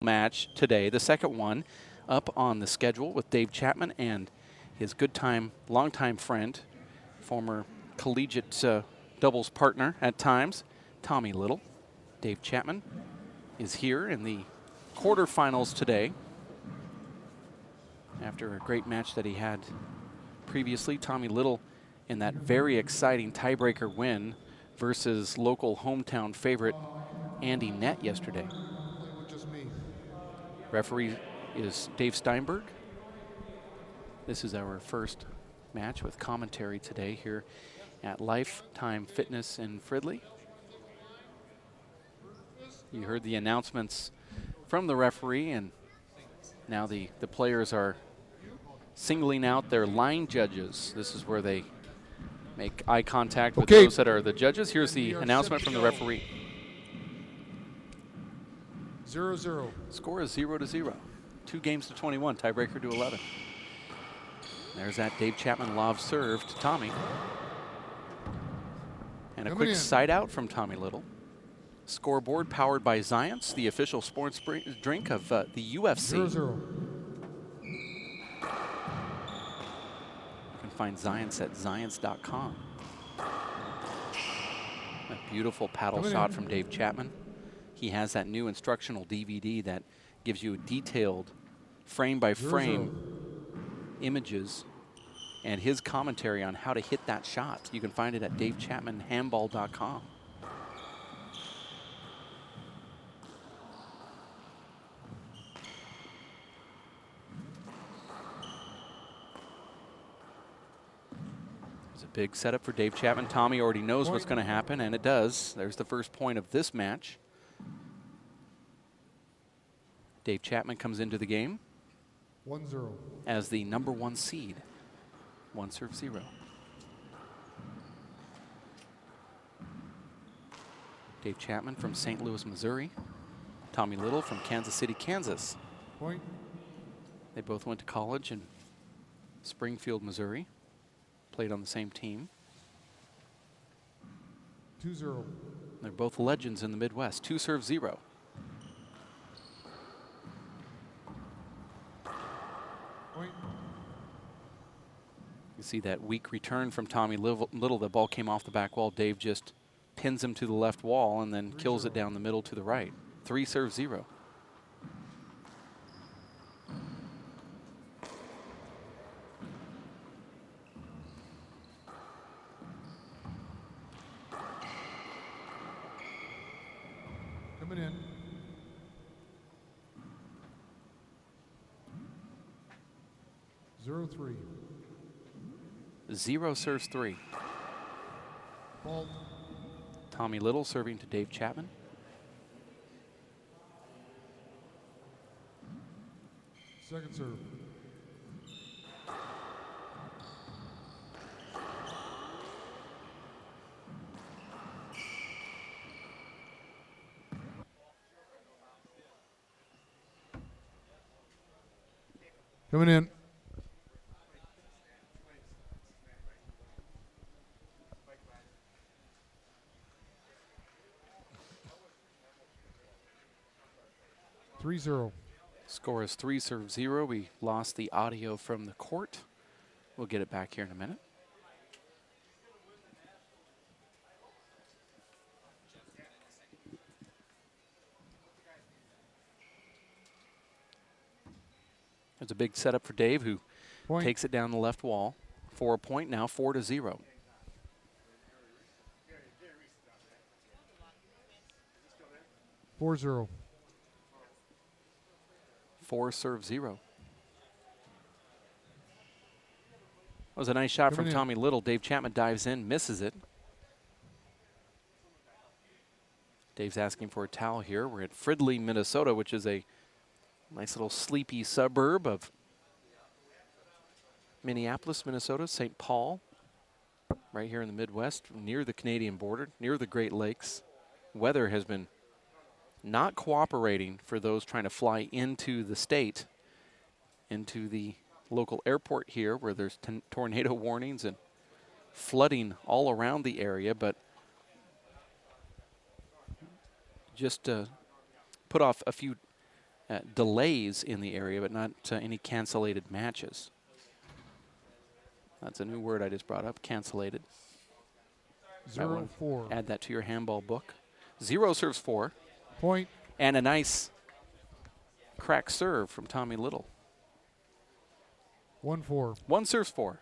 match today, the second one up on the schedule with Dave Chapman and his longtime friend, former collegiate doubles partner at times, Tommy Little. Dave Chapman is here in the quarterfinals today after a great match that he had previously. Tommy Little in that very exciting tiebreaker win versus local hometown favorite Andy Nett yesterday. Referee is Dave Steinberg. This is our first match with commentary today here at Lifetime Fitness in Fridley. You heard the announcements from the referee, and now the players are singling out their line judges. This is where they make eye contact with those that are the judges. Here's the announcement from the referee. 0-0. Score is 0-0. 2 games to 21, tiebreaker to 11. There's that Dave Chapman lob serve to Tommy. And a quick side out from Tommy Little. Scoreboard powered by Zions, the official sports drink of the UFC. 0-0. You can find Zions at zions.com. A beautiful paddle shot from Dave Chapman. He has that new instructional DVD that gives you a detailed frame-by-frame images and his commentary on how to hit that shot. You can find it at davechapmanhandball.com. It's a big setup for Dave Chapman. Tommy already knows what's going to happen, and it does. There's the first point of this match. Dave Chapman comes into the game 1-0 as the #1 seed. 1-0. Dave Chapman from St. Louis, Missouri. Tommy Little from Kansas City, Kansas. Point. They both went to college in Springfield, Missouri. Played on the same team. 2-0. They're both legends in the Midwest. 2-0. Point. You see that weak return from Tommy Little. The ball came off the back wall. Dave just pins him to the left wall and then kills it down the middle to the right. 3-0. Coming in. 0-3. 0 serves 3. Ball. Tommy Little serving to Dave Chapman. Second serve. Coming in. 3-0. Score is 3-0. We lost the audio from the court. We'll get it back here in a minute. There's a big setup for Dave, who takes it down the left wall for a point now, 4-0. 4-0. 4-0. That was a nice shot from Tommy Little. Dave Chapman dives in, misses it. Dave's asking for a towel here. We're at Fridley, Minnesota, which is a nice little sleepy suburb of Minneapolis, Minnesota, St. Paul, right here in the Midwest, near the Canadian border, near the Great Lakes. Weather has been not cooperating for those trying to fly into the state, into the local airport here, where there's tornado warnings and flooding all around the area, but just put off a few delays in the area, but not any cancellated matches. That's a new word I just brought up, cancellated. 0-4. Add that to your handball book. 0 serves 4. Point. And a nice crack serve from Tommy Little. 1-4. 1 serves 4.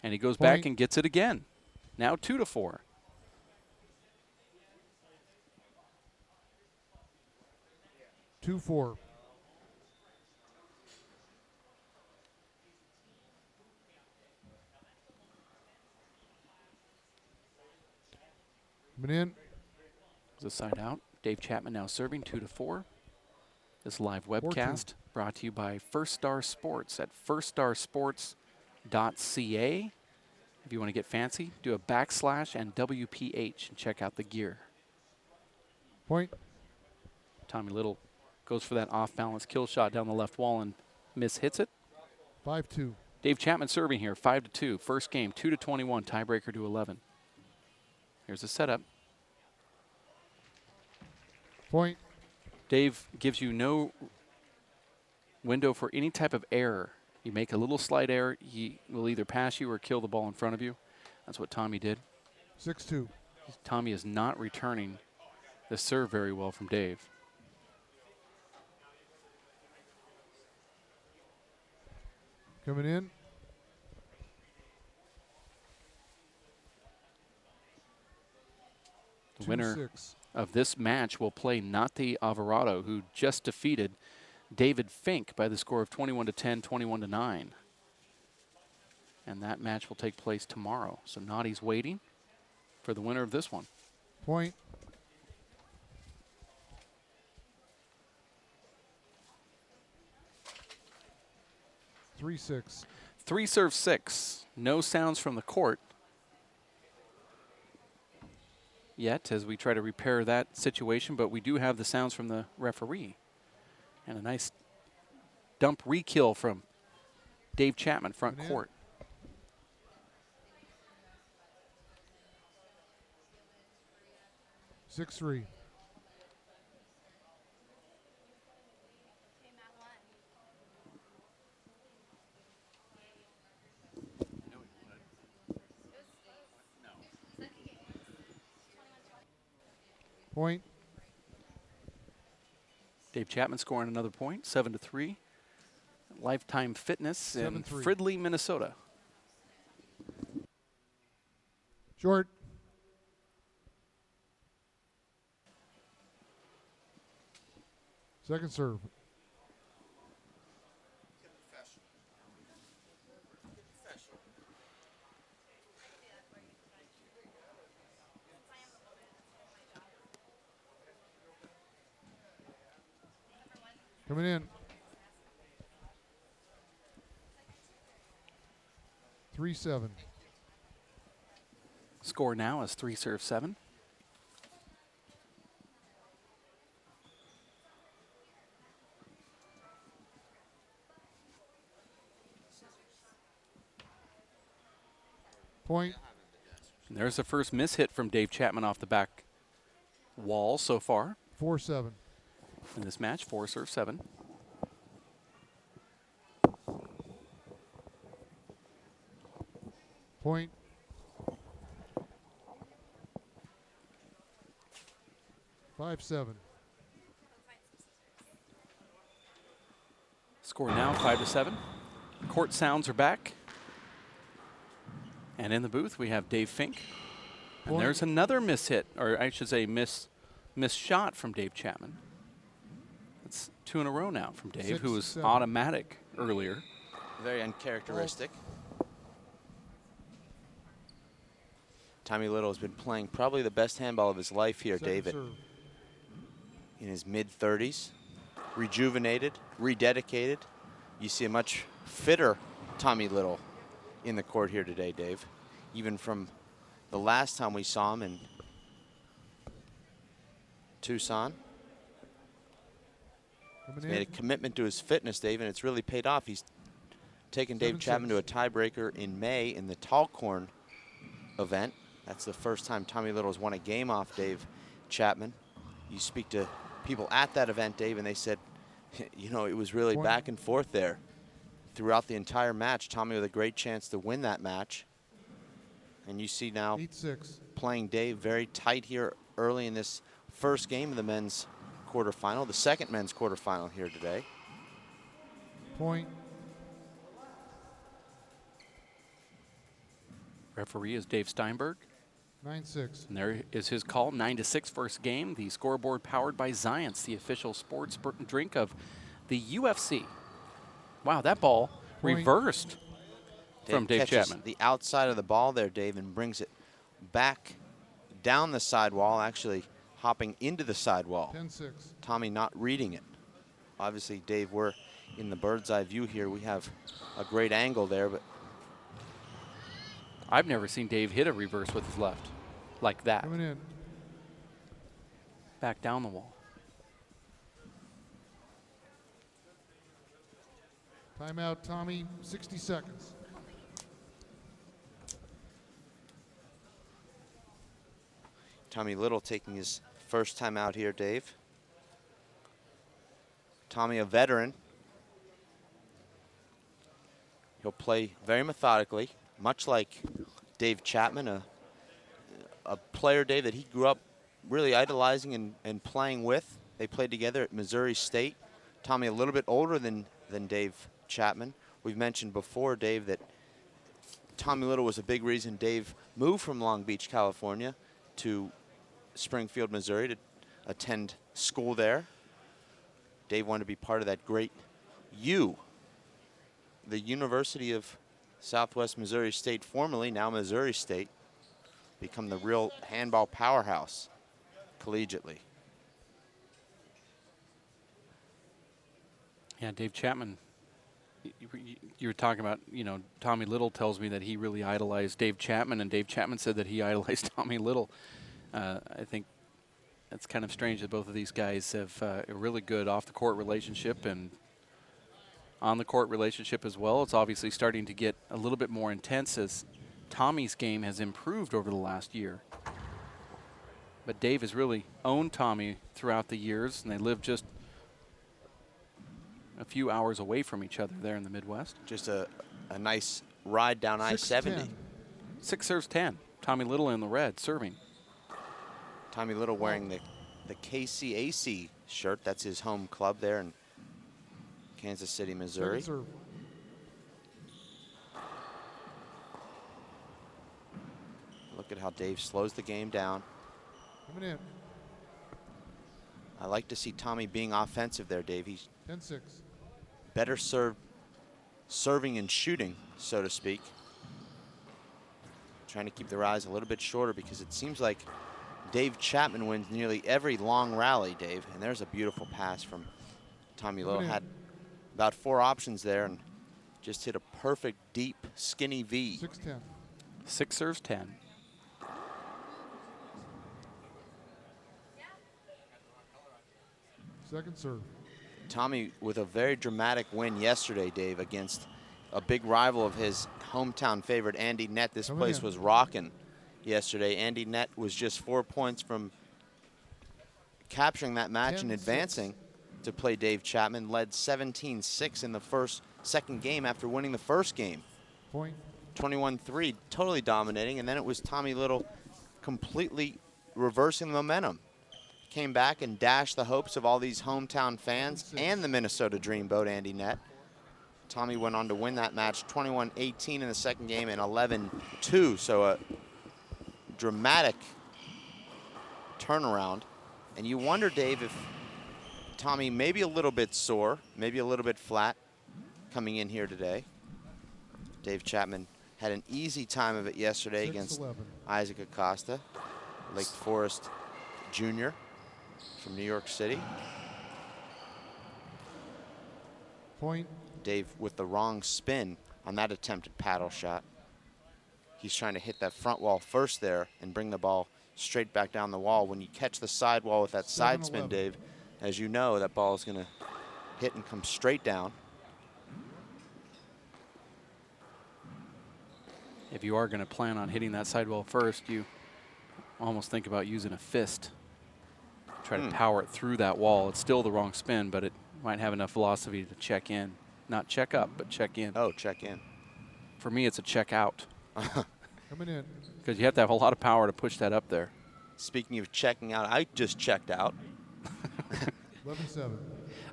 And he goes Point. back and gets it again. Now 2-4. 2-4. Coming in. As a side out, Dave Chapman now serving 2-4. This live webcast brought to you by First Star Sports at firststarsports.ca. If you want to get fancy, do a / and WPH and check out the gear. Point. Tommy Little goes for that off-balance kill shot down the left wall and hits it. 5-2. Dave Chapman serving here, 5-2. First game, 2-21, tiebreaker to 11. Here's the setup. Point. Dave gives you no window for any type of error. You make a little slight error, he will either pass you or kill the ball in front of you. That's what Tommy did. 6-2. Tommy is not returning the serve very well from Dave. Coming in. The winner 2-6. of this match will play Nati Alvarado, who just defeated David Fink by the score of 21-10, 21-9. And that match will take place tomorrow. So Nati's waiting for the winner of this one. Point. Three 6. 3 serve 6. No sounds from the court yet as we try to repair that situation, but we do have the sounds from the referee. And a nice dump re-kill from Dave Chapman, front court. In. 6-3. Point. Dave Chapman scoring another point, 7-3. Lifetime Fitness in 7-3. Fridley, Minnesota. Short. Second serve. Coming in. 3-7. Score now is 3 serve 7. Point. And there's the first miss hit from Dave Chapman off the back wall so far 4-7. in this match, 4 serve 7. Point. Five 7. Score now 5-7. Court sounds are back. And in the booth we have Dave Fink. And there's another miss hit, or I should say miss shot from Dave Chapman. That's 2 in a row now from Dave, who was 6-7. automatic earlier. Very uncharacteristic. Tommy Little has been playing probably the best handball of his life here, Second David. serve. In his mid-30s, rejuvenated, rededicated. You see a much fitter Tommy Little in the court here today, Dave. Even from the last time we saw him in Tucson. He's made a commitment to his fitness, Dave, and it's really paid off. He's taken Dave 7-6. Chapman to a tiebreaker in May in the Tallcorn event. That's the first time Tommy Little has won a game off Dave Chapman. You speak to people at that event, Dave, and they said, you know, it was really Point. back and forth there throughout the entire match. Tommy with a great chance to win that match. And you see now 8-6. playing Dave very tight here early in this first game of the men's quarterfinal, the second men's quarterfinal here today. Point. Referee is Dave Steinberg. 9-6. And there is his call, 9-6 first game. The scoreboard powered by Zions, the official sports drink of the UFC. Wow, that ball Point. reversed from Dave catches Chapman. the outside of the ball there, Dave, and brings it back down the sidewall, actually hopping into the sidewall. 10-6. Tommy not reading it. Obviously, Dave, we're in the bird's eye view here. We have a great angle there, but I've never seen Dave hit a reverse with his left like that. Coming in. Back down the wall. Timeout, Tommy. 60 seconds. Tommy Little taking his first time out here, Dave. Tommy, a veteran. He'll play very methodically, much like Dave Chapman, a player, Dave, that he grew up really idolizing and playing with. They played together at Missouri State. Tommy a little bit older than Dave Chapman. We've mentioned before, Dave, that Tommy Little was a big reason Dave moved from Long Beach, California to Springfield, Missouri to attend school there. Dave wanted to be part of that great U, the University of Southwest Missouri State, formerly now Missouri State, become the real handball powerhouse collegiately. Yeah, Dave Chapman, you were talking about, you know, Tommy Little tells me that he really idolized Dave Chapman, and Dave Chapman said that he idolized Tommy Little. I think it's kind of strange that both of these guys have a really good off-the-court relationship and on-the-court relationship as well. It's obviously starting to get a little bit more intense as Tommy's game has improved over the last year. But Dave has really owned Tommy throughout the years, and they live just a few hours away from each other there in the Midwest. Just a nice ride down I-70. 6 serves 10. Tommy Little in the red, serving. Tommy Little wearing the KCAC shirt. That's his home club there in Kansas City, Missouri. Second serve. Look at how Dave slows the game down. Coming in. I like to see Tommy being offensive there, Dave. He's 10-6. better serving and shooting, so to speak. Trying to keep their eyes a little bit shorter because it seems like Dave Chapman wins nearly every long rally, Dave. And there's a beautiful pass from Tommy Little. Had about 4 options there and just hit a perfect, deep, skinny V. 6-10. 6 serves 10. Second serve. Tommy with a very dramatic win yesterday, Dave, against a big rival of his, hometown favorite, Andy Nett. This place was rocking yesterday. Andy Nett was just 4 points from capturing that match and advancing to play Dave Chapman. Led 17-6 in the second game after winning the first game. Point. 21-3, totally dominating. And then it was Tommy Little completely reversing the momentum. Came back and dashed the hopes of all these hometown fans and the Minnesota Dreamboat, Andy Nett. Tommy went on to win that match 21-18 in the second game and 11-2. So a dramatic turnaround. And you wonder, Dave, if Tommy maybe a little bit sore, maybe a little bit flat coming in here today. Dave Chapman had an easy time of it yesterday against 6-11. Isaac Acosta, Lake Forest Jr. from New York City. Point. Dave with the wrong spin on that attempted paddle shot. He's trying to hit that front wall first there and bring the ball straight back down the wall. When you catch the side wall with that side spin, Dave, as you know, that ball is going to hit and come straight down. If you are going to plan on hitting that sidewall first, you almost think about using a fist. Try try to power it through that wall. It's still the wrong spin, but it might have enough velocity to check in. Not check up, but check in. Oh, check in. For me, it's a check out. Coming in. Because you have to have a lot of power to push that up there. Speaking of checking out, I just checked out. 11-7.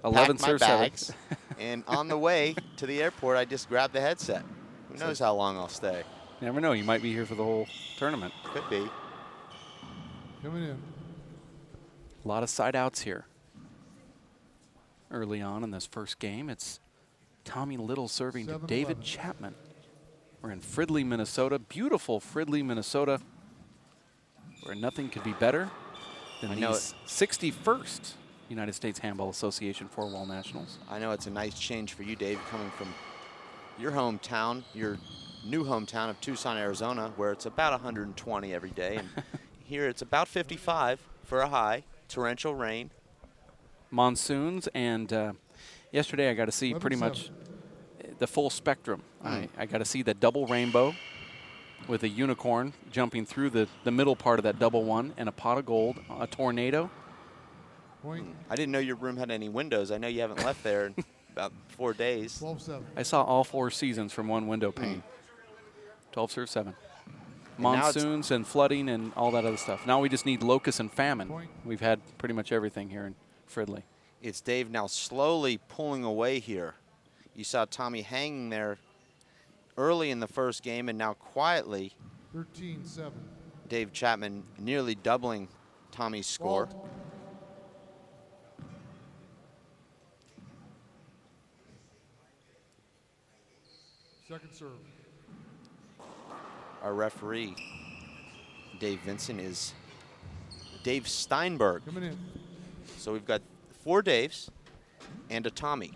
11 Packed my serve 7. bags, and on the way to the airport, I just grabbed the headset. Who knows how long I'll stay? You never know. You might be here for the whole tournament. Could be. Coming in. A lot of side outs here. Early on in this first game, it's Tommy Little serving to 7-11. David Chapman. We're in Fridley, Minnesota. Beautiful Fridley, Minnesota, where nothing could be better than the 61st United States Handball Association Four-Wall Nationals. I know it's a nice change for you, Dave, coming from your hometown, your new hometown of Tucson, Arizona, where it's about 120 every day. And here it's about 55 for a high, torrential rain. Monsoons, and yesterday I got to see pretty 11-7. much the full spectrum. I got to see the double rainbow with a unicorn jumping through the middle part of that double one, and a pot of gold, a tornado. Point. I didn't know your room had any windows. I know you haven't left there in about 4 days. 12-7. I saw all 4 seasons from one window pane. 12 serve 7. now it's- Monsoons and flooding and all that other stuff. Now we just need locust and famine. Point. We've had pretty much everything here in Fridley. It's Dave now slowly pulling away here. You saw Tommy hanging there early in the first game, and now quietly 13-7. Dave Chapman nearly doubling Tommy's score. Fault. Second serve. Our referee, Dave Vincent, is Dave Steinberg. Coming in. So we've got 4 Daves and a Tommy.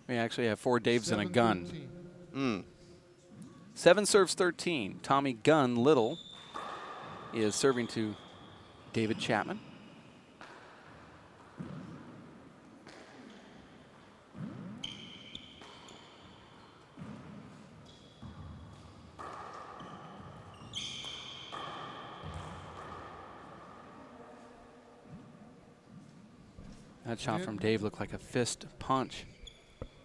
We actually have 4 Daves and a gun. 7-13. 7 serves 13. Tommy Gunn Little is serving to David Chapman. That shot from Dave looked like a fist punch,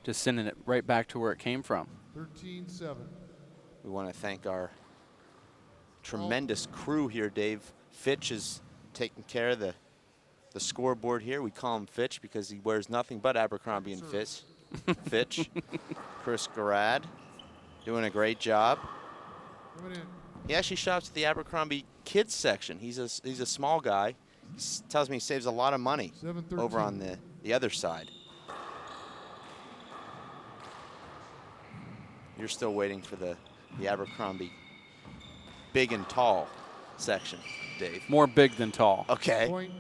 just sending it right back to where it came from. 13-7. We want to thank our tremendous crew here, Dave. Fitch is taking care of the scoreboard here. We call him Fitch because he wears nothing but Abercrombie and Fitch. Fitch. Chris Garrad doing a great job. Coming in. He actually shops at the Abercrombie kids section. He's a small guy. He tells me he saves a lot of money 7-13. over on the other side. You're still waiting for the Abercrombie big and tall section, Dave. More big than tall. Okay. Point.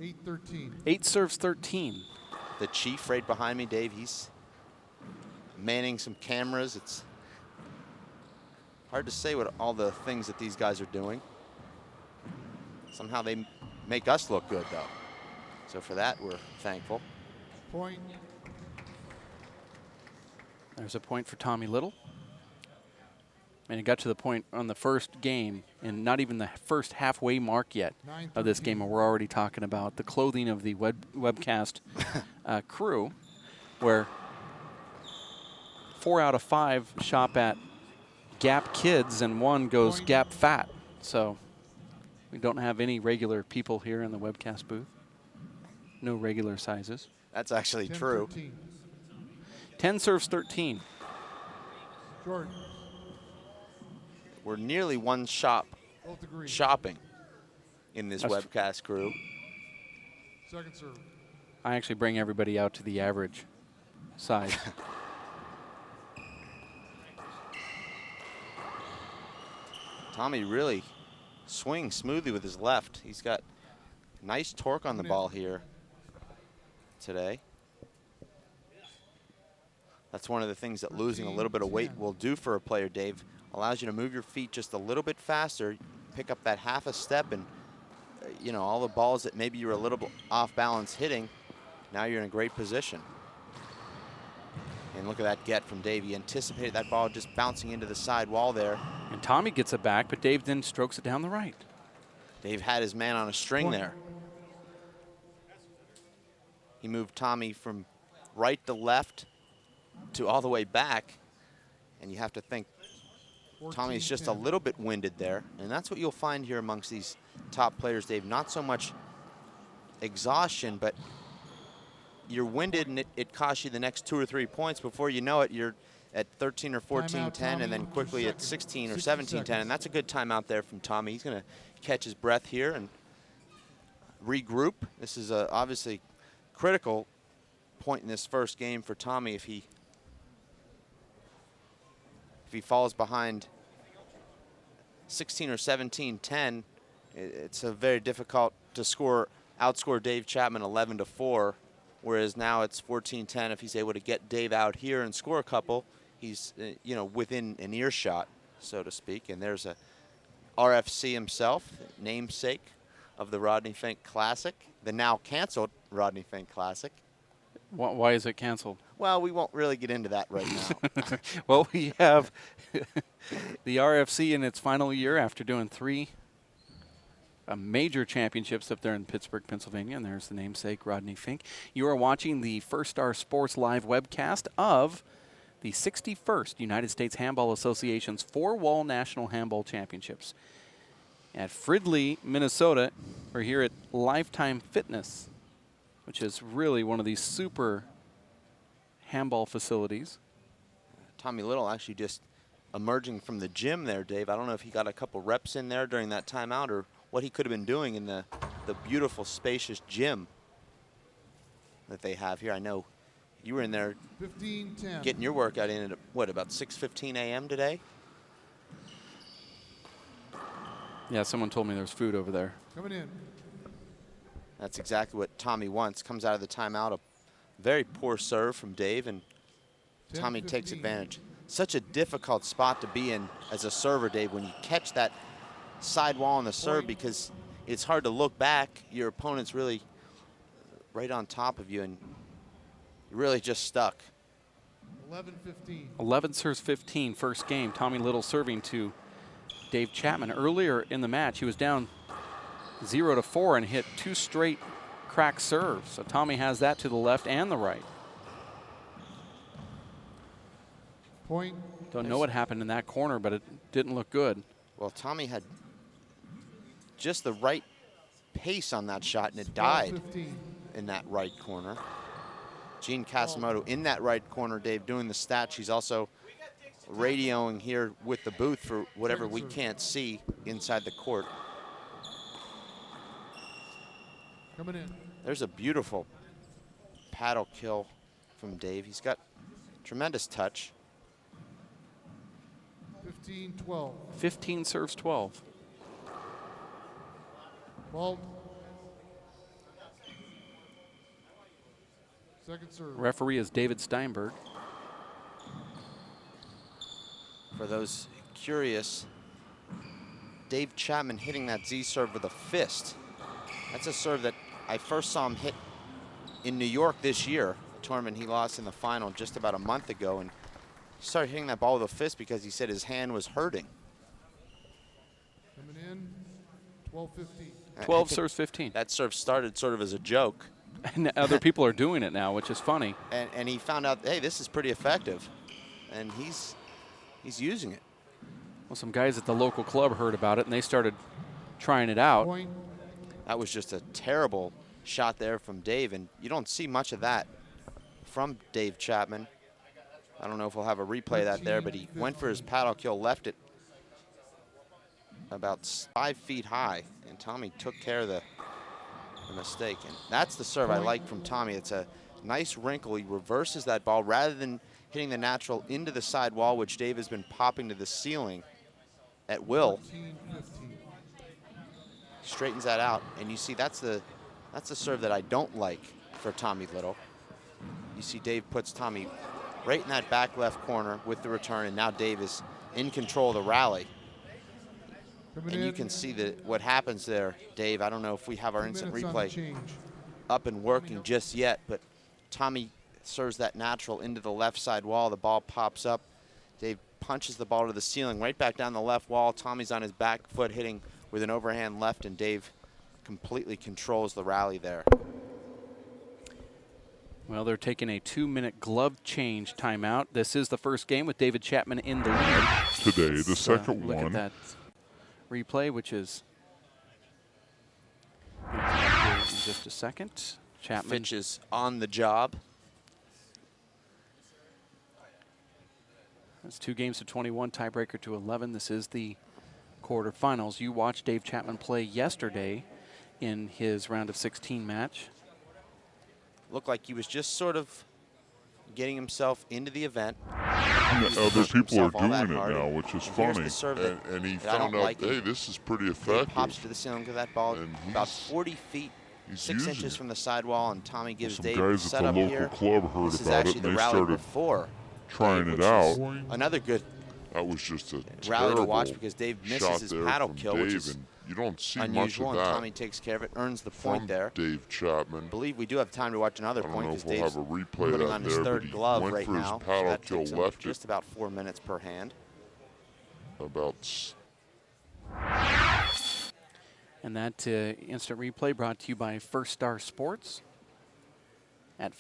Eight 13. 8 serves 13. The chief right behind me, Dave, he's manning some cameras. It's hard to say what all the things that these guys are doing. Somehow they make us look good, though. So for that, we're thankful. Point. There's a point for Tommy Little. And it got to the point on the first game, and not even the first halfway mark yet of this game, and we're already talking about the clothing of the webcast crew, where 4 out of 5 shop at Gap Kids, and 1 goes Gap Fat. So we don't have any regular people here in the webcast booth. No regular sizes. That's actually 10, true. 13. 10 serves 13. Short. We're nearly one shop Both agree. shopping in this That's webcast crew. Second serve. I actually bring everybody out to the average size. Tommy really swings smoothly with his left. He's got nice torque on the ball here today. That's one of the things that losing a little bit of weight will do for a player, Dave. Allows you to move your feet just a little bit faster, pick up that half a step, and you know, all the balls that maybe you're a little bit off balance hitting, now you're in a great position. And look at that get from Dave. He anticipated that ball just bouncing into the side wall there. And Tommy gets it back, but Dave then strokes it down the right. Dave had his man on a string Point. there. He moved Tommy from right to left to all the way back. And you have to think Tommy's just a 14-10. little bit winded there. And that's what you'll find here amongst these top players, Dave. Not so much exhaustion, but you're winded and it costs you the next 2 or 3 points. Before you know it, you're at 13 or 14-10 Tommy, and then 2 quickly at seconds. 16 or 60 17-10. seconds. And that's a good timeout there from Tommy. He's going to catch his breath here and regroup. This is a obviously critical point in this first game for Tommy. If he falls behind 16 or 17-10, it's a very difficult to outscore Dave Chapman 11-4, whereas now it's 14-10. If he's able to get Dave out here and score a couple, he's within an earshot, so to speak. And there's a RFC himself, namesake of the Rodney Fink Classic, the now canceled Rodney Fink Classic. Why is it canceled? Well, we won't really get into that right now. Well, we have the RFC in its final year after doing 3 major championships up there in Pittsburgh, Pennsylvania, and there's the namesake, Rodney Fink. You are watching the First Star Sports live webcast of the 61st United States Handball Association's 4-Wall National Handball Championships. At Fridley, Minnesota, we're here at Lifetime Fitness, which is really one of these super handball facilities. Tommy Little actually just emerging from the gym there, Dave. I don't know if he got a couple reps in there during that timeout or what he could have been doing in the beautiful, spacious gym that they have here. I know you were in there 15-10. getting your workout in at, what, about 6:15 a.m. today? Yeah, someone told me there's food over there. Coming in. That's exactly what Tommy wants. Comes out of the timeout, a very poor serve from Dave, and Tommy 10-15. takes advantage. Such a difficult spot to be in as a server, Dave, when you catch that sidewall on the serve, because it's hard to look back. Your opponent's really right on top of you, and you're really just stuck. 11-15. 11 serves 15, first game. Tommy Little serving to Dave Chapman. Earlier in the match, he was down 0-4 and hit 2 straight cracked serves. So Tommy has that to the left and the right. Point. Don't know what happened in that corner, but it didn't look good. Well, Tommy had just the right pace on that shot, and it died 12-15. in that right corner. Gene Casimoto in that right corner, Dave, doing the stats. She's also radioing here with the booth for whatever we can't see inside the court. Coming in. There's a beautiful paddle kill from Dave. He's got tremendous touch. 15-12. 15 serves 12. Ball. Second serve. Referee is David Steinberg. For those curious, Dave Chapman hitting that Z serve with a fist. That's a serve that I first saw him hit in New York this year, a tournament he lost in the final just about a month ago, and he started hitting that ball with a fist because he said his hand was hurting. Coming in. 12-15. 12 serves 15. That serve started sort of as a joke, And other people are doing it now, which is funny. and he found out, hey, this is pretty effective, and he's using it. Well, some guys at the local club heard about it, and they started trying it out. Point. That was just a terrible shot there from Dave, and you don't see much of that from Dave Chapman. I don't know if we'll have a replay of that there, but he went for his paddle kill, left it about 5 feet high, and Tommy took care of the mistake. And that's the serve I like from Tommy. It's a nice wrinkle. He reverses that ball rather than hitting the natural into the side wall, which Dave has been popping to the ceiling at will. 14-15. Straightens that out, and you see that's the serve that I don't like for Tommy Little. You see Dave puts Tommy right in that back left corner with the return, and now Dave is in control of the rally. Coming And in. you can see what happens there, Dave. I don't know if we have our 2 instant minutes on the replay change. up and working just yet, but Tommy serves that natural into the left side wall. The ball pops up. Dave punches the ball to the ceiling, right back down the left wall. Tommy's on his back foot hitting with an overhand left, and Dave completely controls the rally there. Well, they're taking a 2-minute glove change timeout. This is the first game with David Chapman in the lead. Today, the second look one. at that replay, which is here in just a second. Chapman. Fitch is on the job. That's 2 games to 21, tiebreaker to 11. This is the quarterfinals. You watched Dave Chapman play yesterday in his round of 16 match. Looked like he was just sort of getting himself into the event. Other people are doing it hard. now, which is And here's funny. the serve And he that I found don't out, like hey, it. this is pretty Dave effective. pops to the ceiling of that ball And about he's- 40 feet, he's 6 using inches it. from the sidewall, and Tommy gives Some Dave guys set at up the local here. club heard This is about it, actually and the they rally started before trying Dave, it which out. is another good That was just a rally to watch terrible because Dave shot misses his there paddle from kill, Dave, which is and you don't see unusual, much and of that Tommy takes care of it, earns the from point there. Dave Chapman. I believe we do have time to watch another I don't point know because if we'll Dave's have a replay putting of on that his there, third but he glove went right for his now. paddle that kill, takes him left just it about 4 minutes per hand. about And that instant replay brought to you by First Star Sports at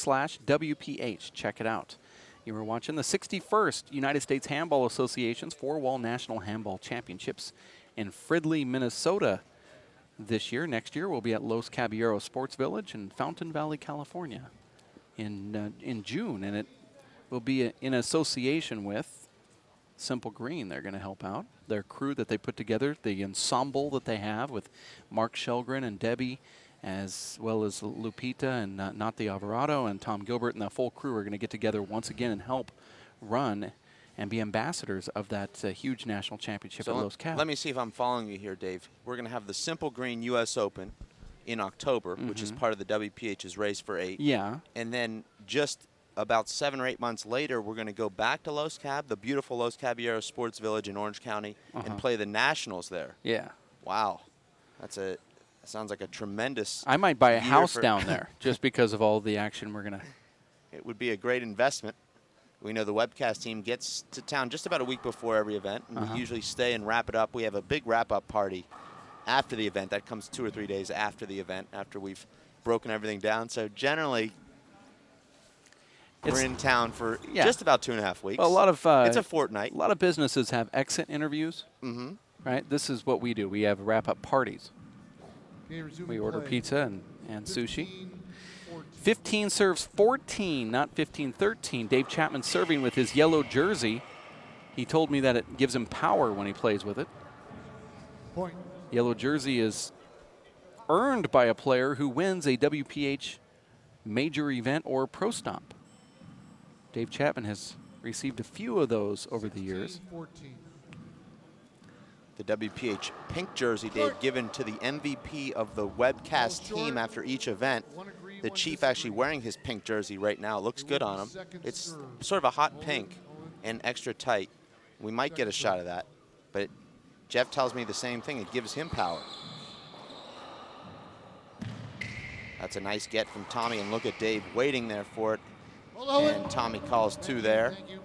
firststarsports.ca/WPH. Check it out. You were watching the 61st United States Handball Association's Four-Wall National Handball Championships in Fridley, Minnesota this year. Next year, we'll be at Los Caballeros Sports Village in Fountain Valley, California in June. And it will be in association with Simple Green. They're going to help out. Their crew that they put together, the ensemble that they have with Mark Shelgren and Debbie, as well as Lupita and Nati Alvarado and Tom Gilbert, and the full crew are going to get together once again and help run and be ambassadors of that huge national championship at Los Cab. Let me see if I'm following you here, Dave. We're going to have the Simple Green U.S. Open in October, which is part of the WPH's Race for 8. Yeah. And then just about 7 or 8 months later, we're going to go back to Los Cab, the beautiful Los Caballeros Sports Village in Orange County, and play the Nationals there. Yeah. Wow. That sounds like a tremendous I might buy a year house for- down there just because of all the action we're going to. It would be a great investment. We know the webcast team gets to town just about a week before every event, and we usually stay and wrap it up. We have a big wrap-up party after the event. That comes 2 or 3 days after the event, after we've broken everything down. So generally, we're in town for just about 2.5 weeks. A lot of it's a fortnight. A lot of businesses have exit interviews. Mm-hmm. Right. This is what we do. We have wrap-up parties. Okay, resuming We order play. pizza and sushi. 15-14. 15 serves 14, not 15-13. Dave Chapman serving with his yellow jersey. He told me that it gives him power when he plays with it. Point. Yellow jersey is earned by a player who wins a WPH major event or pro stomp. Dave Chapman has received a few of those over the years. 16-14. The WPH pink jersey, Dave, given to the MVP of the webcast team after each event. One agree, The one chief actually disagree. wearing his pink jersey right now. It looks good on him. Second It's serve. sort of a hot Owen, pink Owen. and extra tight. We might get a shot of that, but Jeff tells me the same thing. It gives him power. That's a nice get from Tommy, and look at Dave waiting there for it. Well, Owen. And Tommy calls 2 there. Thank you.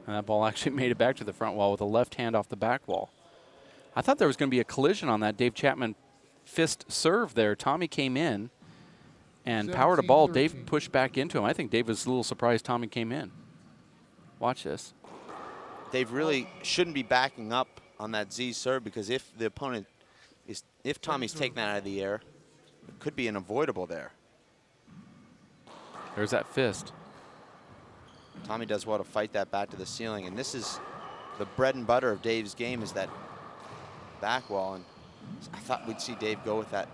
And that ball actually made it back to the front wall with a left hand off the back wall. I thought there was going to be a collision on that Dave Chapman fist serve there. Tommy came in and powered a ball. Dave 17-13. pushed back into him. I think Dave was a little surprised Tommy came in. Watch this. Dave really shouldn't be backing up on that Z serve, because if the opponent if Tommy's taking that out of the air, it could be an avoidable there. There's that fist. Tommy does well to fight that back to the ceiling, and this is the bread and butter of Dave's game, is that back wall. And I thought we'd see Dave go with that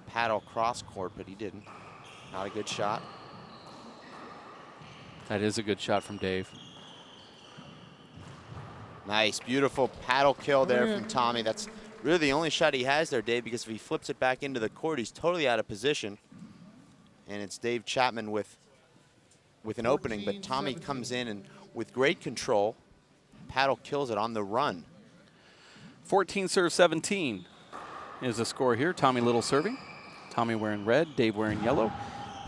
paddle cross court, but he didn't. Not a good shot. That is a good shot from Dave. Nice, beautiful paddle kill there from Tommy. That's really the only shot he has there, Dave, because if he flips it back into the court, he's totally out of position. And it's Dave Chapman with an opening, but Tommy comes in and with great control, paddle kills it on the run. 14 serves 17 is the score here. Tommy Little serving. Tommy wearing red, Dave wearing yellow.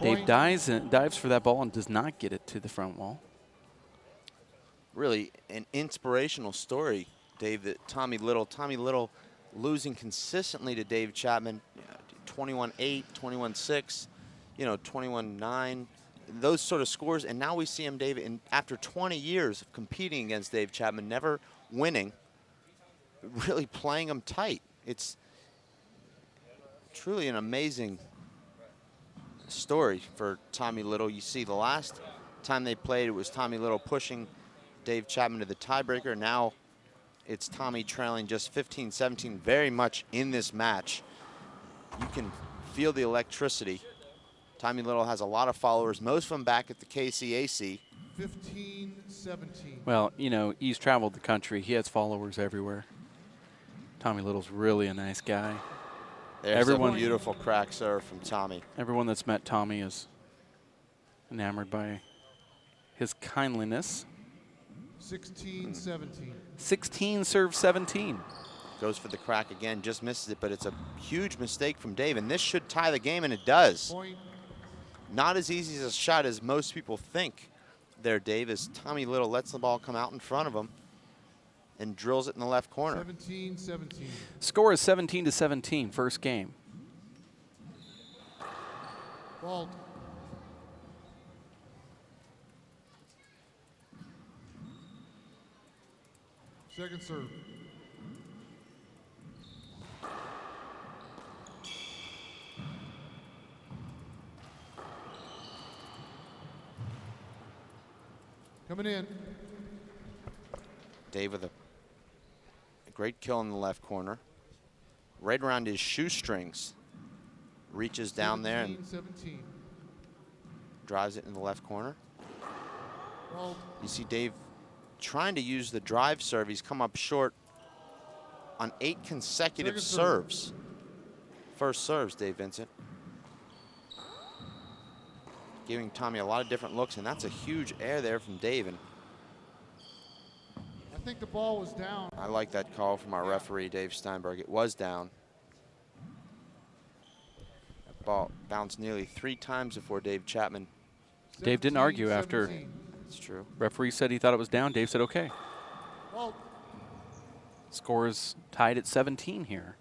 Dave Point. dives for that ball and does not get it to the front wall. Really an inspirational story, Dave, that Tommy Little losing consistently to Dave Chapman, 21-8, 21-6, 21-9, those sort of scores. And now we see him, Dave, after 20 years of competing against Dave Chapman, never winning, really playing him tight. It's truly an amazing story for Tommy Little. You see the last time they played, it was Tommy Little pushing Dave Chapman to the tiebreaker. Now it's Tommy trailing just 15-17, very much in this match. You can feel the electricity. Tommy Little has a lot of followers, most of them back at the KCAC. 15-17. Well, he's traveled the country. He has followers everywhere. Tommy Little's really a nice guy. There's a beautiful crack serve from Tommy. Everyone that's met Tommy is enamored by his kindliness. 16-17. 16 serve 17. Goes for the crack again, just misses it, but it's a huge mistake from Dave, and this should tie the game, and it does. Point. Not as easy as a shot as most people think there, Dave, as Tommy Little lets the ball come out in front of him and drills it in the left corner. 17-17. Score is 17-17, first game. Fault. Second serve. Coming in. Dave with a great kill in the left corner. Right around his shoestrings. Reaches down there and 17. drives it in the left corner. Fault. You see Dave trying to use the drive serve. He's come up short on 8 consecutive Second serve. serves. First serves, Dave Vincent. Giving Tommy a lot of different looks, and that's a huge air there from Dave. And I think the ball was down. I like that call from our referee, Dave Steinberg. It was down. That ball bounced nearly 3 times before Dave Chapman. Dave didn't argue after 17. It's true. referee said he thought it was down. Dave said, okay. Fault. Score is tied at 17 here.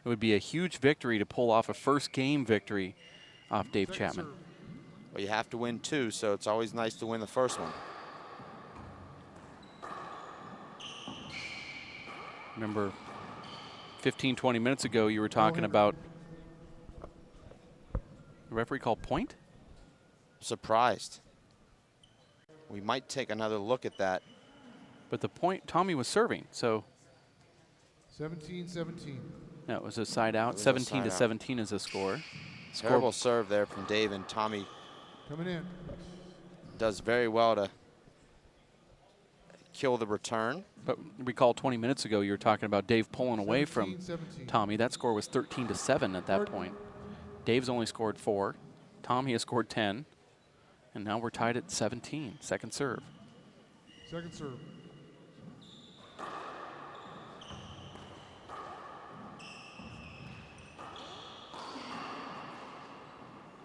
It would be a huge victory to pull off a first game victory off Dave Second Chapman. serve. Well, you have to win 2, so it's always nice to win the first one. Remember 15, 20 minutes ago, you were talking about the referee called point? Surprised. We might take another look at that. But the point, Tommy was serving, so 17-17. no, it was a side out. was a 17 to side out. 17 is a score. Terrible serve there from Dave, and Tommy Coming in. does very well to kill the return. But recall 20 minutes ago, you were talking about Dave pulling away from 17-17. Tommy. That score was 13 to 7 at that Third. point. Dave's only scored 4. Tommy has scored 10. And now we're tied at 17. Second serve. Second serve.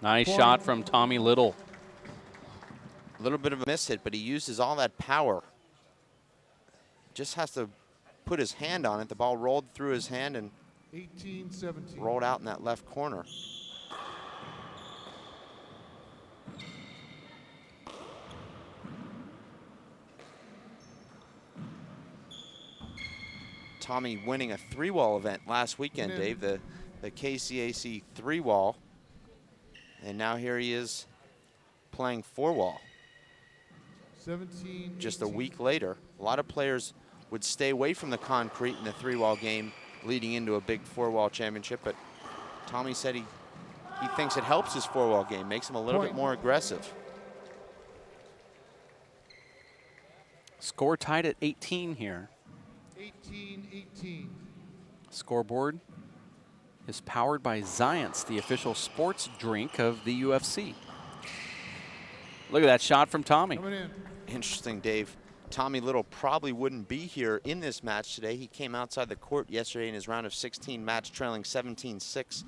Nice Point. shot from Tommy Little. A little bit of a miss hit, but he uses all that power. Just has to put his hand on it. The ball rolled through his hand and 18-17. rolled out in that left corner. Tommy winning a 3-wall event last weekend, Yeah. Dave, the KCAC 3-wall. And now here he is playing 4-wall 17. just a week later. A lot of players would stay away from the concrete in the 3-wall game leading into a big 4-wall championship, but Tommy said he thinks it helps his 4-wall game, makes him a little bit Point. more aggressive. Score tied at 18 here. 18-18. Scoreboard is powered by Zions, the official sports drink of the UFC. Look at that shot from Tommy. Coming in. Interesting, Dave. Tommy Little probably wouldn't be here in this match today. He came outside the court yesterday in his round of 16 match, trailing 17-6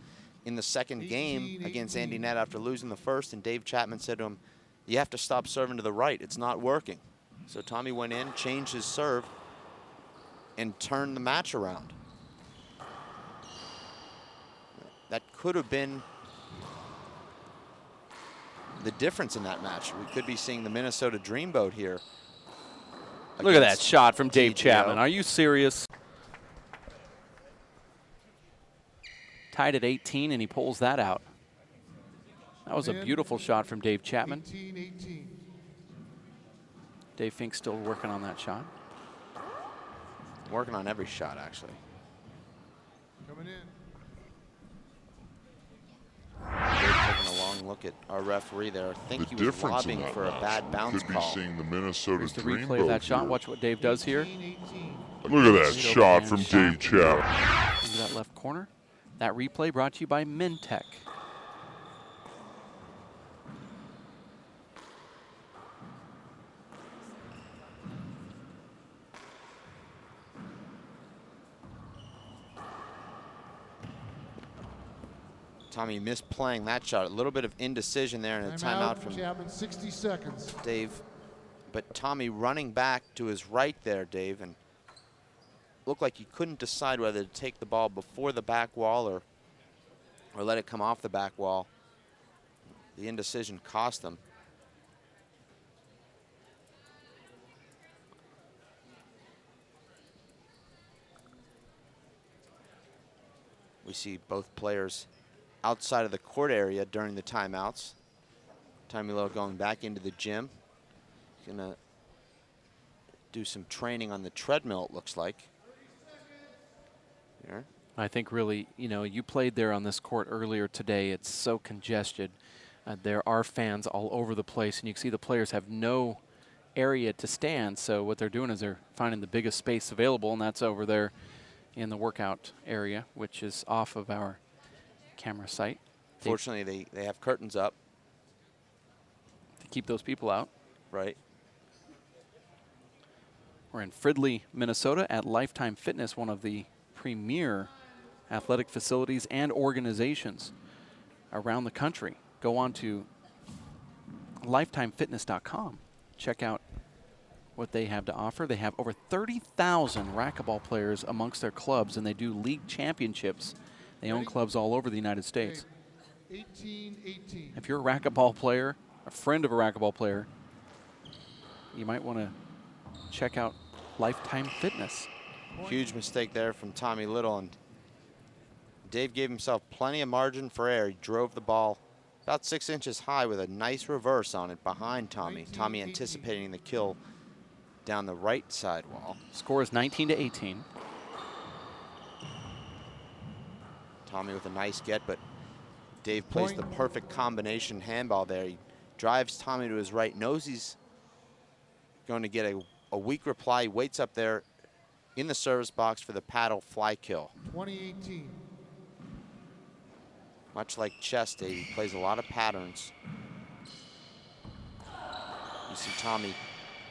in the second game 18, against 18. Andy Nett after losing the first, and Dave Chapman said to him, you have to stop serving to the right. It's not working. So Tommy went in, changed his serve, and turned the match around. That could have been the difference in that match. We could be seeing the Minnesota Dreamboat here. Look at that against shot from Dave TGO. Chapman. Are you serious? Tied at 18, and he pulls that out. That was a beautiful shot from Dave Chapman. 18-18. Dave Fink's still working on that shot. Working on every shot, actually. Coming in. Dave taking a long look at our referee there. I think The he was difference in lobbying that for a match, bad bounce could be call. seeing the Minnesota Here's the Dreamboat replay of that shot. here. Watch what Dave does here. 18-18. Look at that Great shot overhand from shot. Dave Chapman. Into that left corner. That replay brought to you by Mintech. Tommy misplaying that shot. A little bit of indecision there and a timeout from Chapman, 60 seconds. Dave. But Tommy running back to his right there, Dave, and looked like he couldn't decide whether to take the ball before the back wall or let it come off the back wall. The indecision cost them. We see both players outside of the court area during the timeouts. Tommy Little going back into the gym. He's gonna do some training on the treadmill, it looks like. Here. I think really, you know, you played there on this court earlier today. It's so congested. There are fans all over the place, and you can see the players have no area to stand. So what they're doing is they're finding the biggest space available, and that's over there in the workout area, which is off of our camera site. Fortunately, they have curtains up. To keep those people out. Right. We're in Fridley, Minnesota at Lifetime Fitness, one of the premier athletic facilities and organizations around the country. Go on to lifetimefitness.com. Check out what they have to offer. They have over 30,000 racquetball players amongst their clubs, and they do league championships. They own clubs all over the United States. 18-18. If you're a racquetball player, a friend of a racquetball player, you might want to check out Lifetime Fitness. Huge mistake there from Tommy Little, and Dave gave himself plenty of margin for error. He drove the ball about 6 inches high with a nice reverse on it behind Tommy. Tommy anticipating the kill down the right side wall. Score is 19-18. Tommy with a nice get, but Dave plays the perfect combination handball there. He drives Tommy to his right, knows he's going to get a weak reply. He waits up there in the service box for the paddle fly kill. 20-18. Much like chess, Dave, he plays a lot of patterns. You see Tommy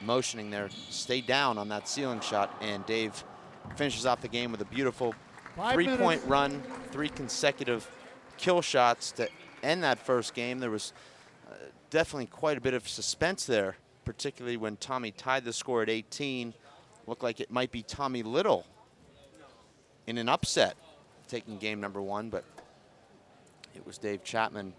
motioning there, stay down on that ceiling shot, and Dave finishes off the game with a beautiful 3-point run, 3 consecutive kill shots to end that first game. There was definitely quite a bit of suspense there, particularly when Tommy tied the score at 18. Looked like it might be Tommy Little in an upset taking game number 1, but it was Dave Chapman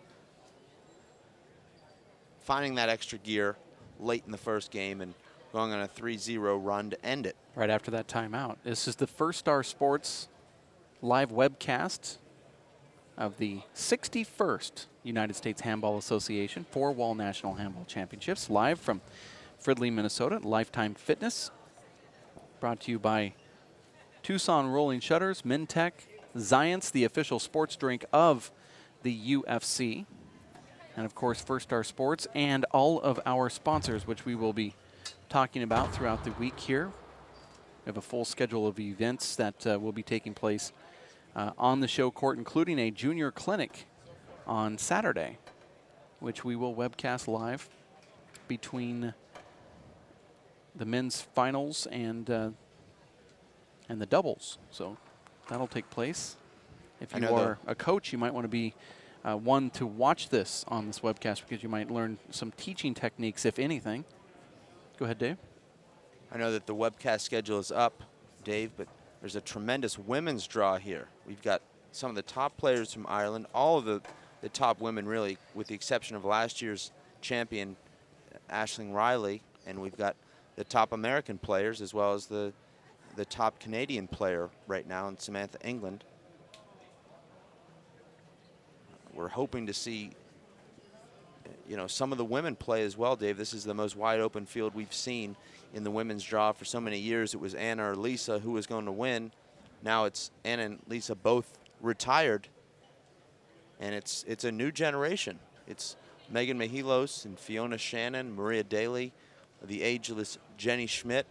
finding that extra gear late in the first game and going on a 3-0 run to end it. Right after that timeout. This is the First Star Sports live webcast of the 61st United States Handball Association 4-Wall National Handball Championships, live from Fridley, Minnesota, Lifetime Fitness. Brought to you by Tucson Rolling Shutters, Mintech, Zions, the official sports drink of the UFC, and of course First Star Sports, and all of our sponsors, which we will be talking about throughout the week here. We have a full schedule of events that will be taking place on the show court, including a junior clinic on Saturday, which we will webcast live between the men's finals and the doubles. So that'll take place. If I you know are a coach, you might want to be one to watch this on this webcast because you might learn some teaching techniques, if anything. Go ahead, Dave. I know that the webcast schedule is up, Dave, but there's a tremendous women's draw here. We've got some of the top players from Ireland, all of the top women really, with the exception of last year's champion, Aisling Riley, and we've got the top American players as well as the top Canadian player right now in Samantha England. We're hoping to see, you know, some of the women play as well, Dave. This is the most wide open field we've seen in the women's draw for so many years. It was Anna or Lisa who was going to win. Now it's Anna and Lisa both retired, and it's a new generation. It's Megan Mihalos and Fiona Shannon, Maria Daly, the ageless Jenny Schmidt,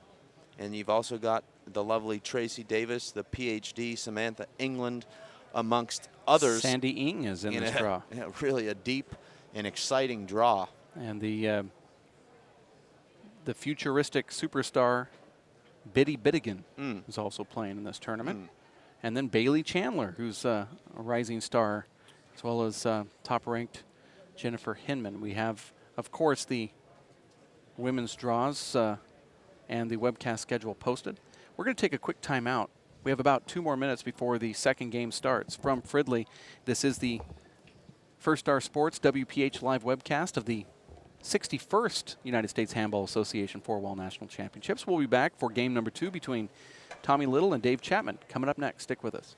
and you've also got the lovely Tracy Davis, the PhD, Samantha England, amongst others. Sandy Ng is in this draw. Really a deep and exciting draw. And the futuristic superstar Biddy Bittigan is also playing in this tournament. And then Bailey Chandler, who's a rising star, as well as top-ranked Jennifer Hinman. We have, of course, the women's draws and the webcast schedule posted. We're going to take a quick timeout. We have about 2 more minutes before the second game starts. From Fridley, this is the First Star Sports WPH live webcast of the 61st United States Handball Association Four-Wall National Championships. We'll be back for game number 2 between Tommy Little and Dave Chapman. Coming up next. Stick with us.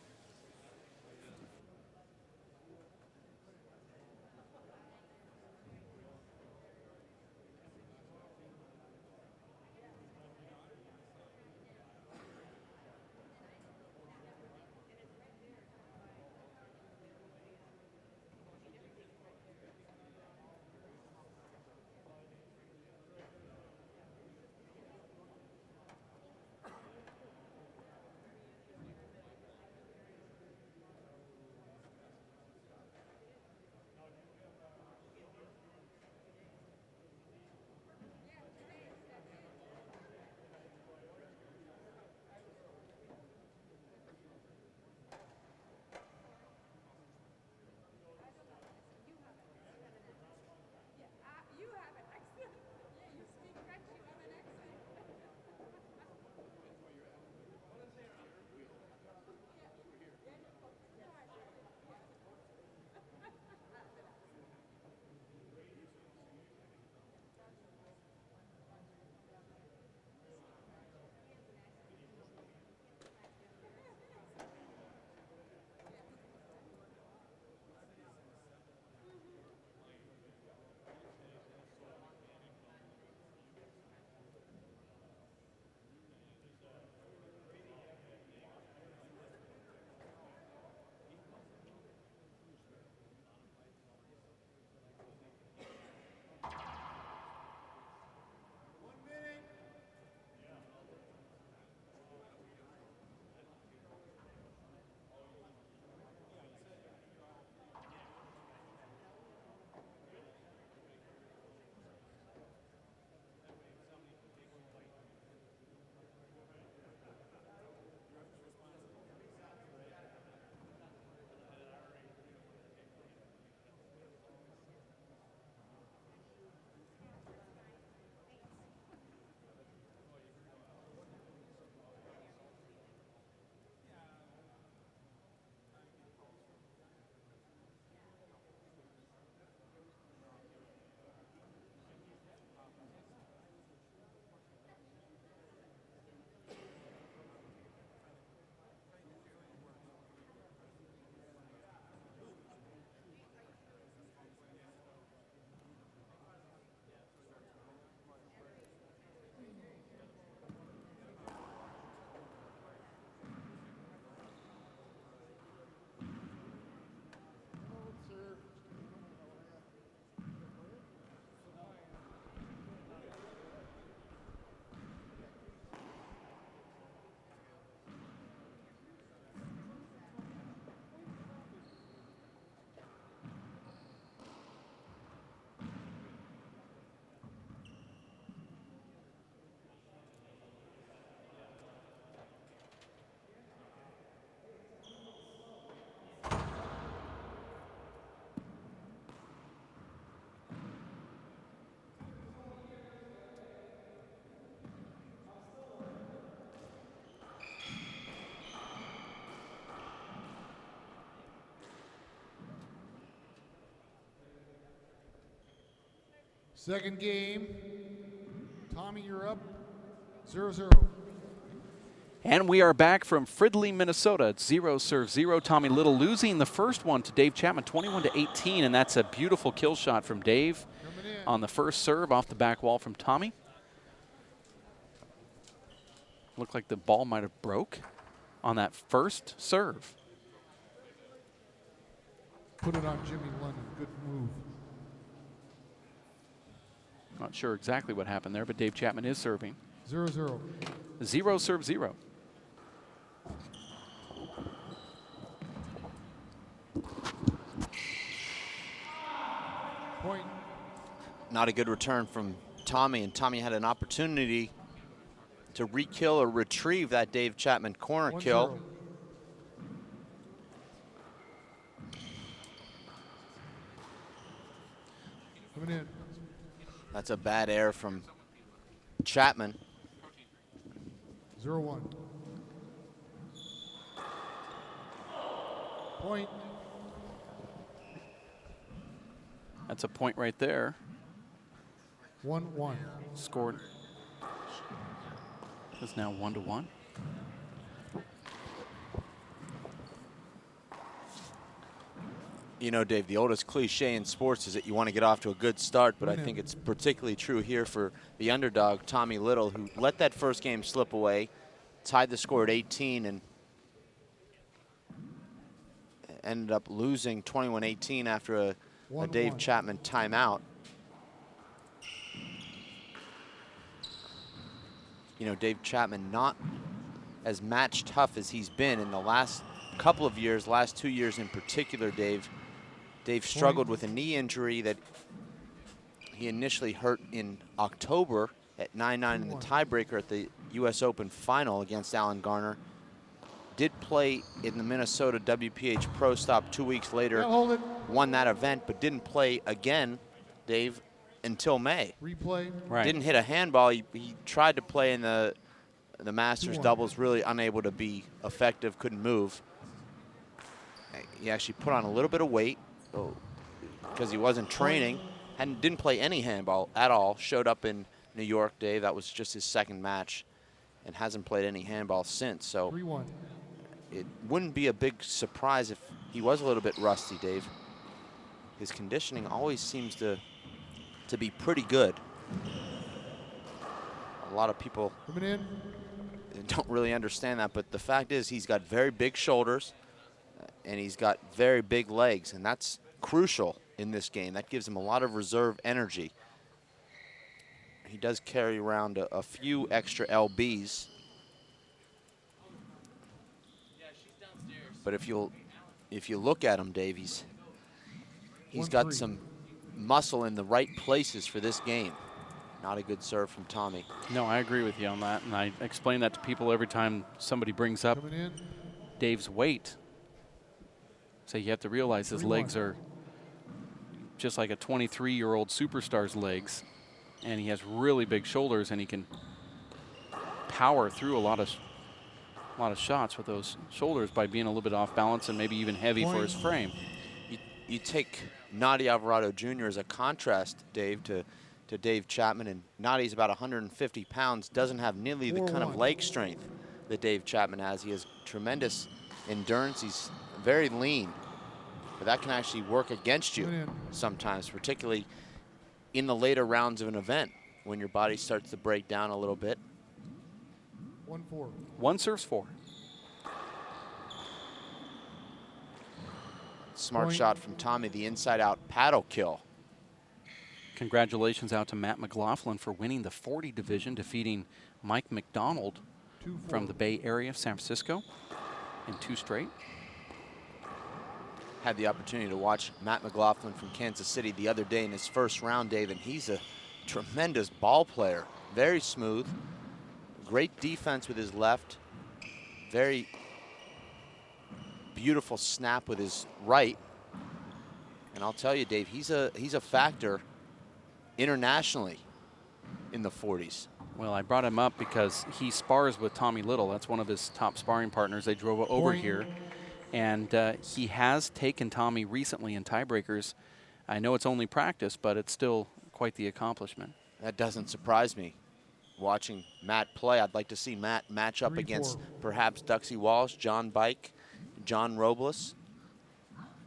Second game. Tommy, you're up. 0-0. And we are back from Fridley, Minnesota. It's 0-0. Tommy Little losing the first one to Dave Chapman, 21-18, and that's a beautiful kill shot from Dave on the first serve off the back wall from Tommy. Looked like the ball might have broke on that first serve. Put it on Jimmy London. Good move. Not sure exactly what happened there, but Dave Chapman is serving. 0-0. 0-0. Point. Not a good return from Tommy, and Tommy had an opportunity to re-kill or retrieve that Dave Chapman corner 1-0. kill. Coming in. That's a bad error from Chapman. 0-1. Point. That's a point right there. 1-1. Scored. It's now 1-1. You know, Dave, the oldest cliche in sports is that you want to get off to a good start, but I think it's particularly true here for the underdog, Tommy Little, who let that first game slip away, tied the score at 18, and ended up losing 21-18 after a Dave Chapman timeout. You know, Dave Chapman not as match tough as he's been in the last couple of years, last 2 years in particular, Dave. Dave struggled with a knee injury that he initially hurt in October at 9-9 in the tiebreaker at the U.S. Open final against Alan Garner. Did play in the Minnesota WPH Pro Stop 2 weeks later, won that event, but didn't play again, Dave, until May. Replay. Right. Didn't hit a handball. He tried to play in the Masters doubles, really unable to be effective, couldn't move. He actually put on a little bit of weight because he wasn't training, didn't play any handball at all. Showed up in New York, Dave. That was just his second match, and hasn't played any handball since. So 3-1. it wouldn't be a big surprise if he was a little bit rusty, Dave. His conditioning always seems to be pretty good. A lot of people don't really understand that, but the fact is he's got very big shoulders and he's got very big legs, and that's crucial in this game. That gives him a lot of reserve energy. He does carry around a few extra lbs. But if you look at him, Dave, he's got some muscle in the right places for this game. Not a good serve from Tommy. No, I agree with you on that, and I explain that to people every time somebody brings up Dave's weight. So you have to realize his legs are just like a 23-year-old superstar's legs, and he has really big shoulders, and he can power through a lot of shots with those shoulders by being a little bit off balance and maybe even heavy for his frame. You take Nadi Alvarado Jr. as a contrast, Dave, to Dave Chapman, and Nadi's about 150 pounds, doesn't have nearly the kind of leg strength that Dave Chapman has. He has tremendous endurance. He's very lean, but that can actually work against you sometimes, particularly in the later rounds of an event when your body starts to break down a little bit. 1-4. One serves 4. Smart shot from Tommy, the inside-out paddle kill. Congratulations out to Matt McLaughlin for winning the 40 division, defeating Mike McDonald from the Bay Area of San Francisco in 2 straight. Had the opportunity to watch Matt McLaughlin from Kansas City the other day in his first round, Dave, and he's a tremendous ball player. Very smooth, great defense with his left, very beautiful snap with his right. And I'll tell you, Dave, he's a factor internationally in the 40s. Well, I brought him up because he spars with Tommy Little. That's one of his top sparring partners. They drove over here, and he has taken Tommy recently in tiebreakers. I know it's only practice, but it's still quite the accomplishment. That doesn't surprise me. Watching Matt play, I'd like to see Matt match up 3-4. against perhaps Duxie Walsh, John Bike, John Robles,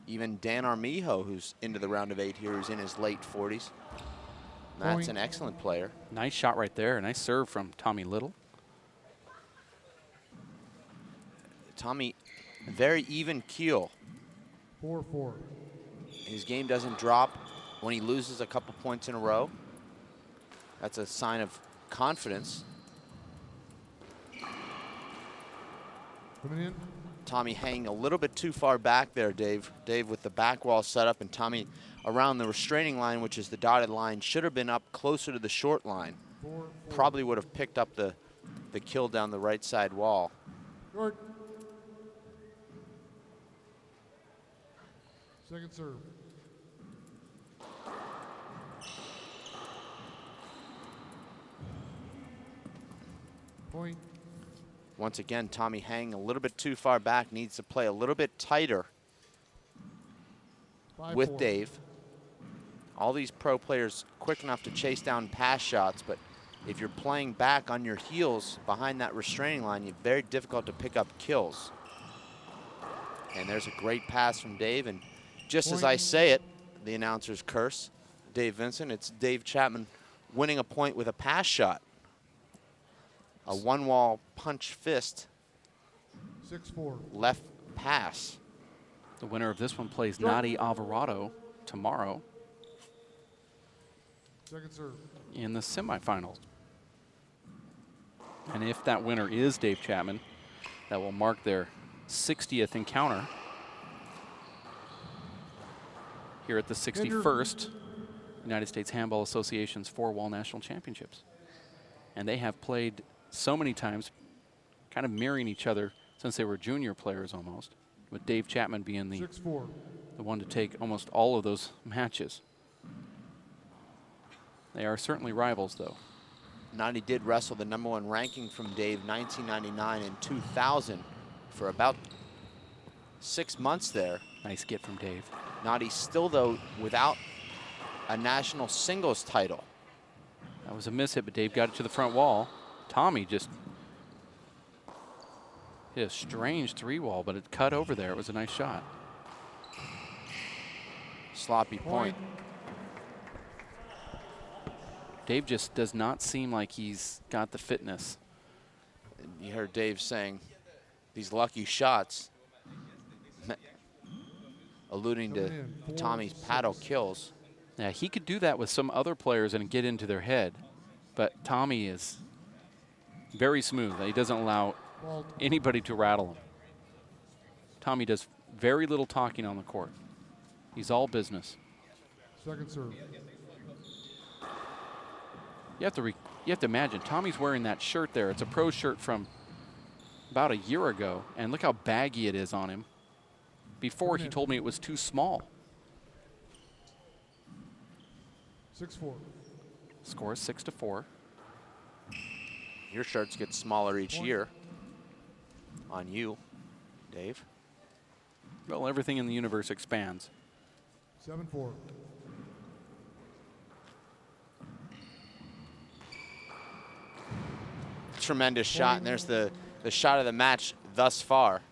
even Dan Armijo, who's into the round of 8 here, who's in his late 40s. Matt's Point. an excellent player. Nice shot right there. Nice serve from Tommy Little. Tommy, very even keel. 4-4. His game doesn't drop when he loses a couple points in a row. That's a sign of confidence. Coming in. Tommy hanging a little bit too far back there, Dave. Dave with the back wall set up, and Tommy around the restraining line, which is the dotted line, should have been up closer to the short line. 4-4. Probably would have picked up the kill down the right side wall. Short. Second serve. Point. Once again, Tommy hanging a little bit too far back, needs to play a little bit tighter 5-4. with Dave. All these pro players quick enough to chase down pass shots, but if you're playing back on your heels behind that restraining line, it's very difficult to pick up kills. And there's a great pass from Dave, and just as I say it, the announcers curse Dave Vincent. It's Dave Chapman winning a point with a pass shot. A one-wall punch fist 6-4. left pass. The winner of this one plays Nadi Alvarado tomorrow Second serve. in the semifinals. And if that winner is Dave Chapman, that will mark their 60th encounter here at the 61st United States Handball Association's four-wall national championships. And they have played so many times, kind of mirroring each other since they were junior players almost, with Dave Chapman being the 6-4. one to take almost all of those matches. They are certainly rivals, though. Nadi did wrestle the #1 ranking from Dave 1999 and 2000 for about 6 months there. Nice get from Dave. Nadi still, though, without a national singles title. That was a miss hit, but Dave got it to the front wall. Tommy just hit a strange 3-wall, but it cut over there. It was a nice shot. Sloppy point. Dave just does not seem like he's got the fitness. You heard Dave saying these lucky shots, alluding to Tommy's paddle kills. Yeah, he could do that with some other players and get into their head, but Tommy is very smooth. He doesn't allow anybody to rattle him. Tommy does very little talking on the court. He's all business. Second serve. You have to imagine, Tommy's wearing that shirt there. It's a pro shirt from about a year ago, and look how baggy it is on him. Before, he told me it was too small. 6-4. Score is 6-4. Your shirts get smaller each year on you, Dave. Well, everything in the universe expands. 7-4. Tremendous shot, and there's the shot of the match thus far.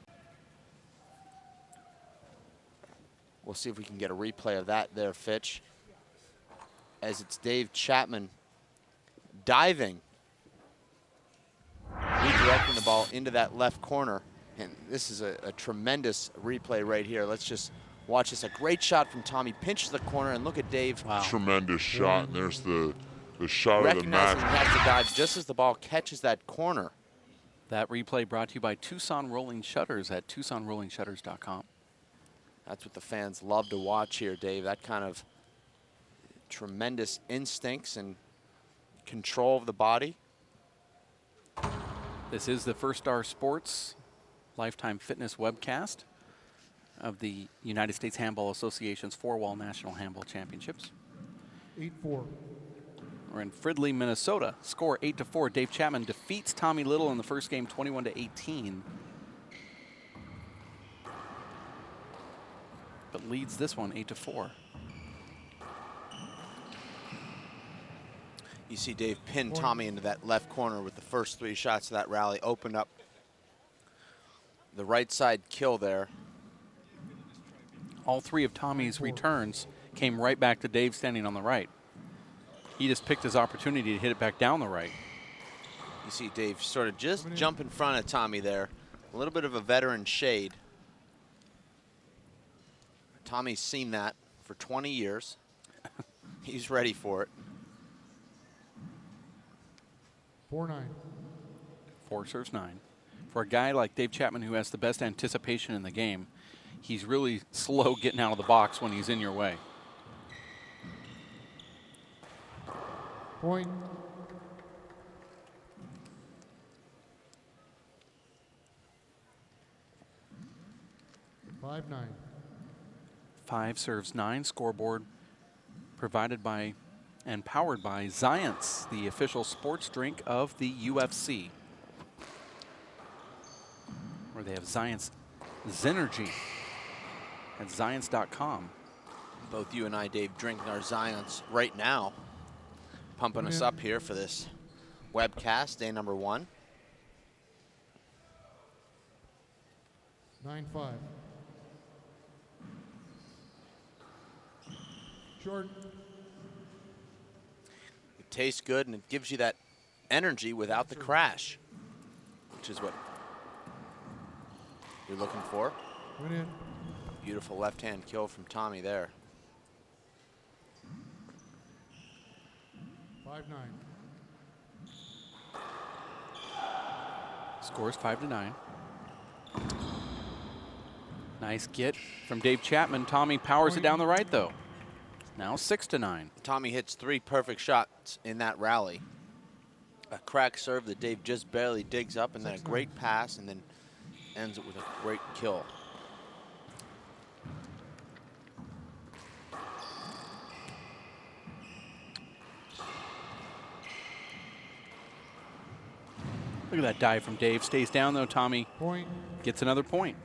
We'll see if we can get a replay of that there, Fitch. As it's Dave Chapman diving, redirecting the ball into that left corner. And this is a tremendous replay right here. Let's just watch this. A great shot from Tommy. Pinches the corner, and look at Dave. Wow. Tremendous shot, and there's the shot of the Recognizing he match. has to dive just as the ball catches that corner. That replay brought to you by Tucson Rolling Shutters at TucsonRollingShutters.com. That's what the fans love to watch here, Dave. That kind of tremendous instincts and control of the body. This is the First Star Sports Lifetime Fitness webcast of the United States Handball Association's four-wall National Handball Championships. 8-4. We're in Fridley, Minnesota. Score 8-4. Dave Chapman defeats Tommy Little in the first game 21-18. But leads this one 8-4. You see Dave pin Tommy into that left corner with the first 3 shots of that rally. Opened up the right side kill there. All 3 of Tommy's returns came right back to Dave standing on the right. He just picked his opportunity to hit it back down the right. You see Dave sort of just jump in front of Tommy there. A little bit of a veteran shade. Tommy's seen that for 20 years. He's ready for it. 4-9. 4 serves 9. For a guy like Dave Chapman who has the best anticipation in the game, he's really slow getting out of the box when he's in your way. Point. Five, 9. 5 serves 9. Scoreboard provided by and powered by Zions, the official sports drink of the UFC. Where they have Zions Zenergy at Zions.com. Both you and I, Dave, drinking our Zions right now. Pumping us up here for this webcast, day number 1. 9-5. Short. It tastes good and it gives you that energy without the crash, which is what you're looking for. Went in. Beautiful left-hand kill from Tommy there. 5-9. Scores 5-9. Nice get from Dave Chapman. Tommy powers it down the right, though. Now 6-9. Tommy hits 3 perfect shots in that rally. A crack serve that Dave just barely digs up, and then a great pass, and then ends it with a great kill. Look at that dive from Dave. Stays down, though. Tommy Point. gets another point.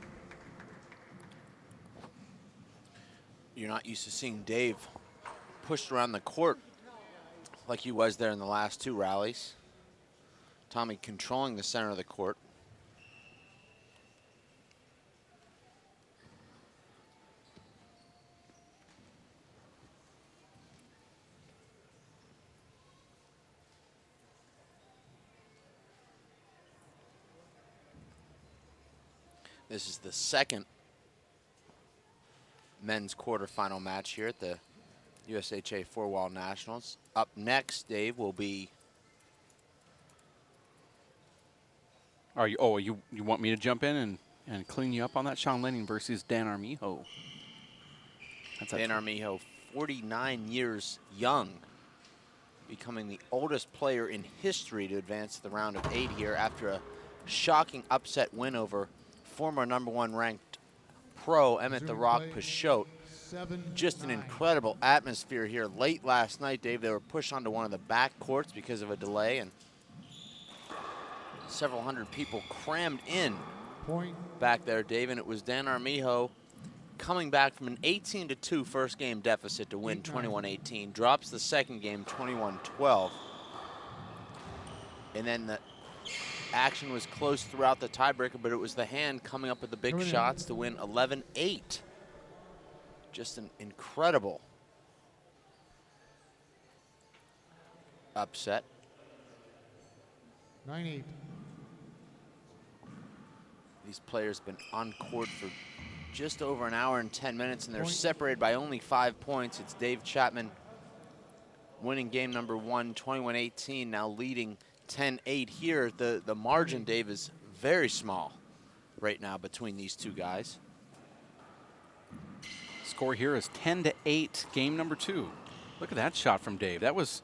You're not used to seeing Dave pushed around the court like he was there in the last 2 rallies. Tommy controlling the center of the court. This is the second men's quarterfinal match here at the USHA 4-Wall Nationals. Up next, Dave, will be... Are you? Oh, you want me to jump in and clean you up on that? Sean Lenning versus Dan Armijo. That's Dan Armijo, 49 years young, becoming the oldest player in history to advance to the round of 8 here after a shocking upset win over former #1 ranked pro Emmett the Rock Peixoto. Just an incredible atmosphere here late last night, Dave. They were pushed onto one of the back courts because of a delay, and several hundred people crammed in back there, Dave, and it was Dan Armijo coming back from an 18-2 first game deficit to win 21-18, drops the second game 21-12, and then the action was close throughout the tiebreaker, but it was the hand coming up with the big shots to win 11-8. Just an incredible upset. 9-8. These players have been on court for just over an hour and 10 minutes, and they're separated by only 5 points. It's Dave Chapman winning game number 1, 21-18, now leading 10-8 here. The margin, Dave, is very small right now between these two guys. Score here is 10-8, game number 2. Look at that shot from Dave. That was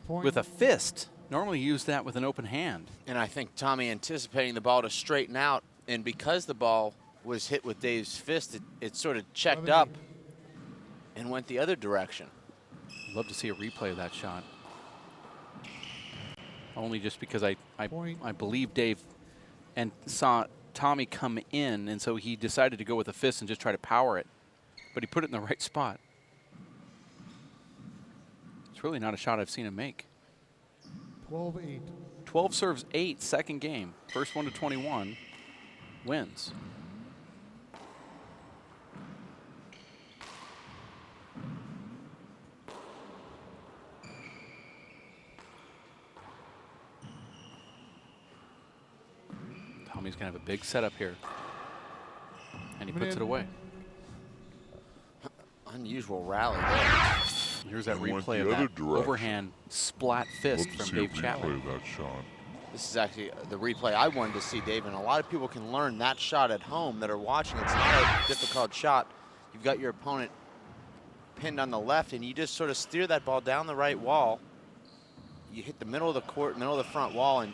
with a fist. Normally you use that with an open hand. And I think Tommy anticipating the ball to straighten out, and because the ball was hit with Dave's fist, it sort of checked up and went the other direction. I'd love to see a replay of that shot. Only just because I believe Dave and saw Tommy come in, and so he decided to go with a fist and just try to power it. But he put it in the right spot. It's really not a shot I've seen him make. 12-8. 12 serves 8, second game. First one to 21 wins. Tommy's going to have a big setup here. And he puts it away. Unusual rally there. Here's that And went replay the of other that direction. overhand splat fist Love to from see Dave a replay Chapman. of that shot. This is actually the replay I wanted to see, Dave, and a lot of people can learn that shot at home that are watching. It's not a difficult shot. You've got your opponent pinned on the left, and you just sort of steer that ball down the right wall. You hit the middle of the court, middle of the front wall, and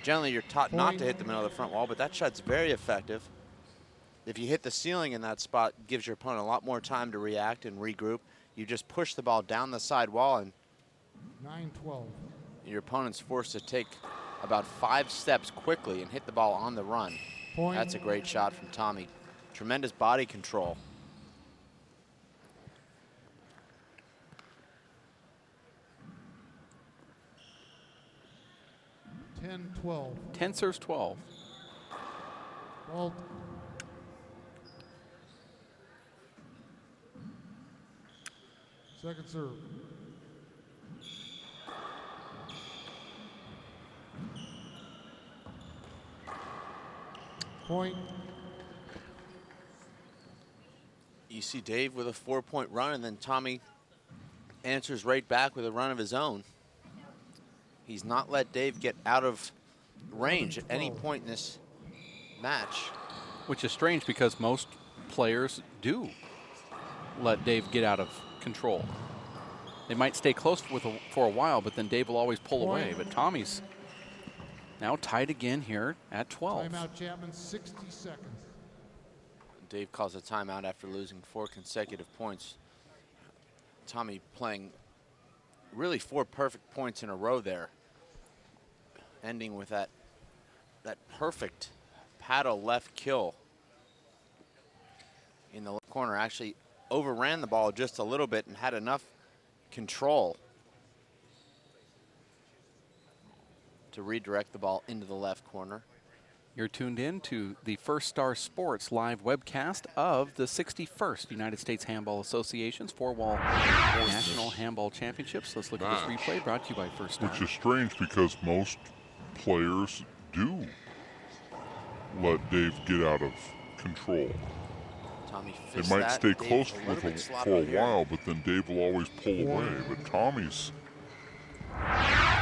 generally you're taught not to hit the middle of the front wall, but that shot's very effective. If you hit the ceiling in that spot, it gives your opponent a lot more time to react and regroup. You just push the ball down the side wall, and 9-12. your opponent's forced to take about 5 steps quickly and hit the ball on the run. Point. That's a great shot from Tommy. Tremendous body control. Ten 12. 10 serves 12. Fault. Second serve. Point. You see Dave with a 4-point run, and then Tommy answers right back with a run of his own. He's not let Dave get out of range at any point in this match. Which is strange because most players do let Dave get out of control. They might stay close for a while, but then Dave will always pull away. But Tommy's now tied again here at 12. Timeout, Chapman, 60 seconds. Dave calls a timeout after losing 4 consecutive points. Tommy playing really 4 perfect points in a row there, ending with that perfect paddle left kill in the left corner. Actually overran the ball just a little bit and had enough control to redirect the ball into the left corner. You're tuned in to the First Star Sports live webcast of the 61st United States Handball Association's 4-wall National Handball Championships. Let's look at this replay brought to you by First Star. Which is strange because most players do let Dave get out of control. Tommy They fists might that. stay Dave's close a with little bit for a sloppy here. while, but then Dave will always pull away. But Tommy's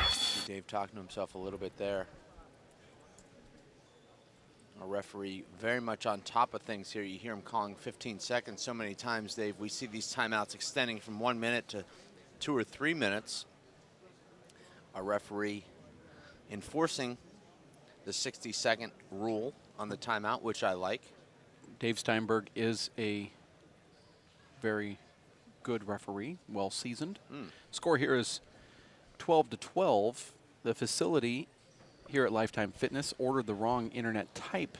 See Dave talking to himself a little bit there. A referee very much on top of things here. You hear him calling 15 seconds so many times, Dave. We see these timeouts extending from 1 minute to 2 or 3 minutes. A referee enforcing the 60-second rule on the timeout, which I like. Dave Steinberg is a very good referee, well seasoned. Score here is 12-12. The facility here at Lifetime Fitness ordered the wrong internet type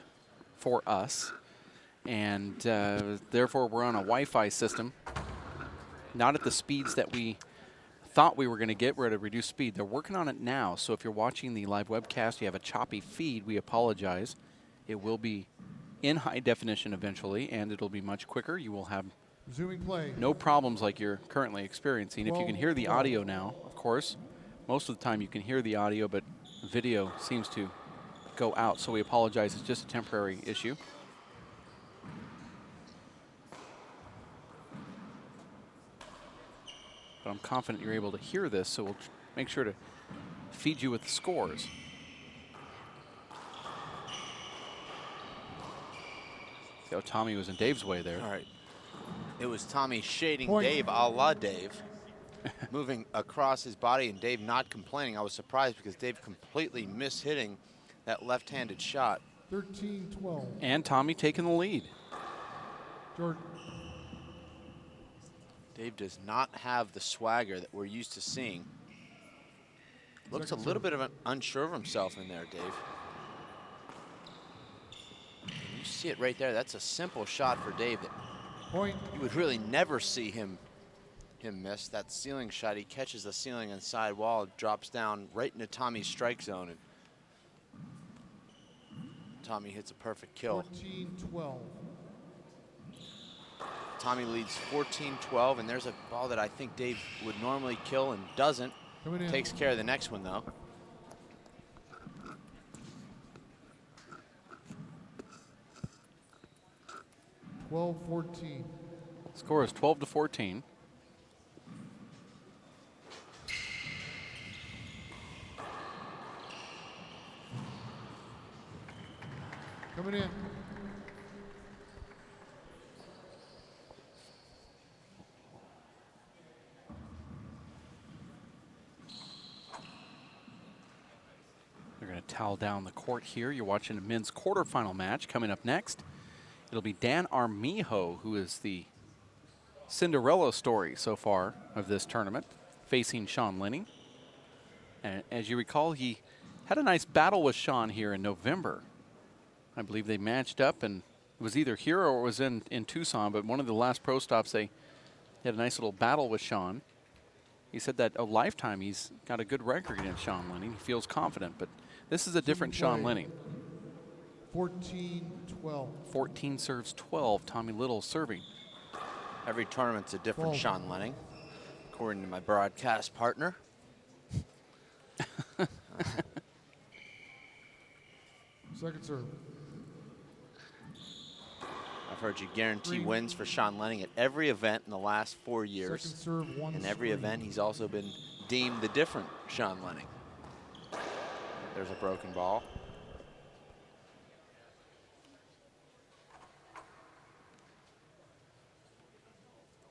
for us, and therefore we're on a Wi-Fi system, not at the speeds that we thought we were going to get. We're at a reduced speed. They're working on it now, so if you're watching the live webcast, you have a choppy feed, we apologize. It will be in high definition eventually, and it'll be much quicker. You will have Resuming play. no problems like you're currently experiencing. If you can hear the audio now, of course, most of the time you can hear the audio, but video seems to go out, so we apologize. It's just a temporary issue. But I'm confident you're able to hear this, so we'll make sure to feed you with the scores. See how Tommy was in Dave's way there. All right. It was Tommy shading Point. Dave a la Dave, moving across his body, and Dave not complaining. I was surprised because Dave completely mishitting that left-handed shot. 13-12. And Tommy taking the lead. Jordan. Dave does not have the swagger that we're used to seeing. Looks a little bit of an unsure of himself in there, Dave. You see it right there. That's a simple shot for Dave that Point. you would really never see him him miss. That ceiling shot, he catches the ceiling and side wall, drops down right into Tommy's strike zone. And Tommy hits a perfect kill. 14-12. Tommy leads 14-12, and there's a ball that I think Dave would normally kill and doesn't. Coming in. Takes care of the next one, though. Twelve 14. Score is 12-14. Coming in. They're going to towel down the court here. You're watching a men's quarterfinal match coming up next. It'll be Dan Armijo, who is the Cinderella story so far of this tournament, facing Sean Lenning. And as you recall, he had a nice battle with Sean here in November. I believe they matched up, and it was either here or it was in Tucson, but one of the last pro stops, they had a nice little battle with Sean. He said that a lifetime he's got a good record against Sean Lenning. He feels confident, but this is a different Sean Lenning. 14-12. 14 serves 12, Tommy Little serving. Every tournament's a different 12. Sean Lenning, according to my broadcast partner. Second serve. I've heard you guarantee 3. wins for Sean Lenning at every event in the last 4 years. Second serve, 1 In every screen. event, he's also been deemed the different Sean Lenning. There's a broken ball.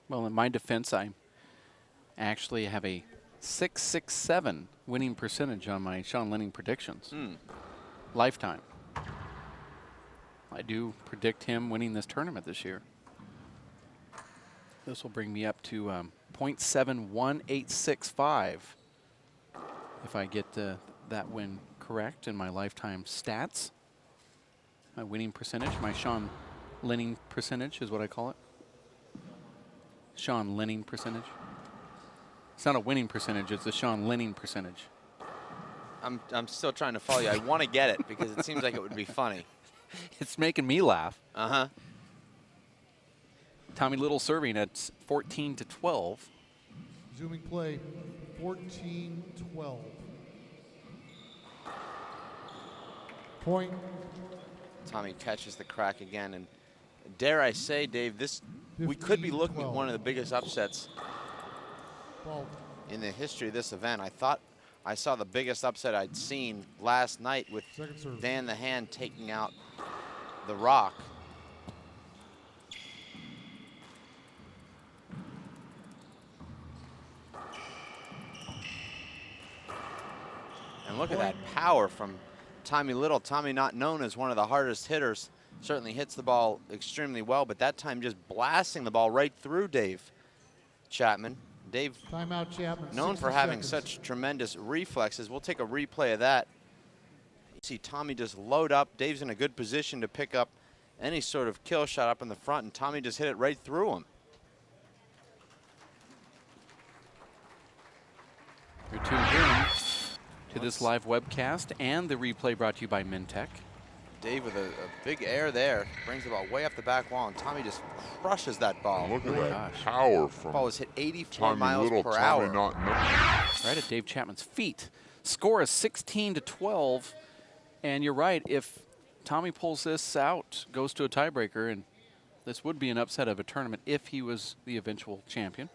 Well, in my defense, I actually have a 6.67 winning percentage on my Sean Lenning predictions. Lifetime. I do predict him winning this tournament this year. This will bring me up to 0.71865 if I get that win correct in my lifetime stats. My winning percentage, my Sean Lenning percentage is what I call it. Sean Lenning percentage. It's not a winning percentage, it's a Sean Lenning percentage. I'm still trying to follow you. I want to get it because it seems like it would be funny. It's making me laugh. Uh-huh. Tommy Little serving at 14-12. Resuming play. 14-12. Point. Tommy catches the crack again, and dare I say, Dave, we could be looking at 15-12. one of the biggest upsets Fault. in the history of this event. I thought I saw the biggest upset I'd seen last night with Second serve. Dan the Hand taking out the Rock. And look at that power from Tommy Little. Tommy, not known as one of the hardest hitters, certainly hits the ball extremely well, but that time just blasting the ball right through Dave Chapman. Dave, Timeout, Chapman. known 60 for having seconds. such tremendous reflexes. We'll take a replay of that. You see Tommy just load up. Dave's in a good position to pick up any sort of kill shot up in the front, and Tommy just hit it right through him. You're tuned in to this live webcast and the replay brought to you by Mintech. Dave with a big air there, brings the ball way up the back wall, and Tommy just crushes that ball. And look at that Gosh. power The from ball was hit 84 Tommy miles Little. per Tommy hour. not know. Right at Dave Chapman's feet. Score is 16-12. And you're right, if Tommy pulls this out, goes to a tiebreaker, and this would be an upset of a tournament if he was the eventual champion.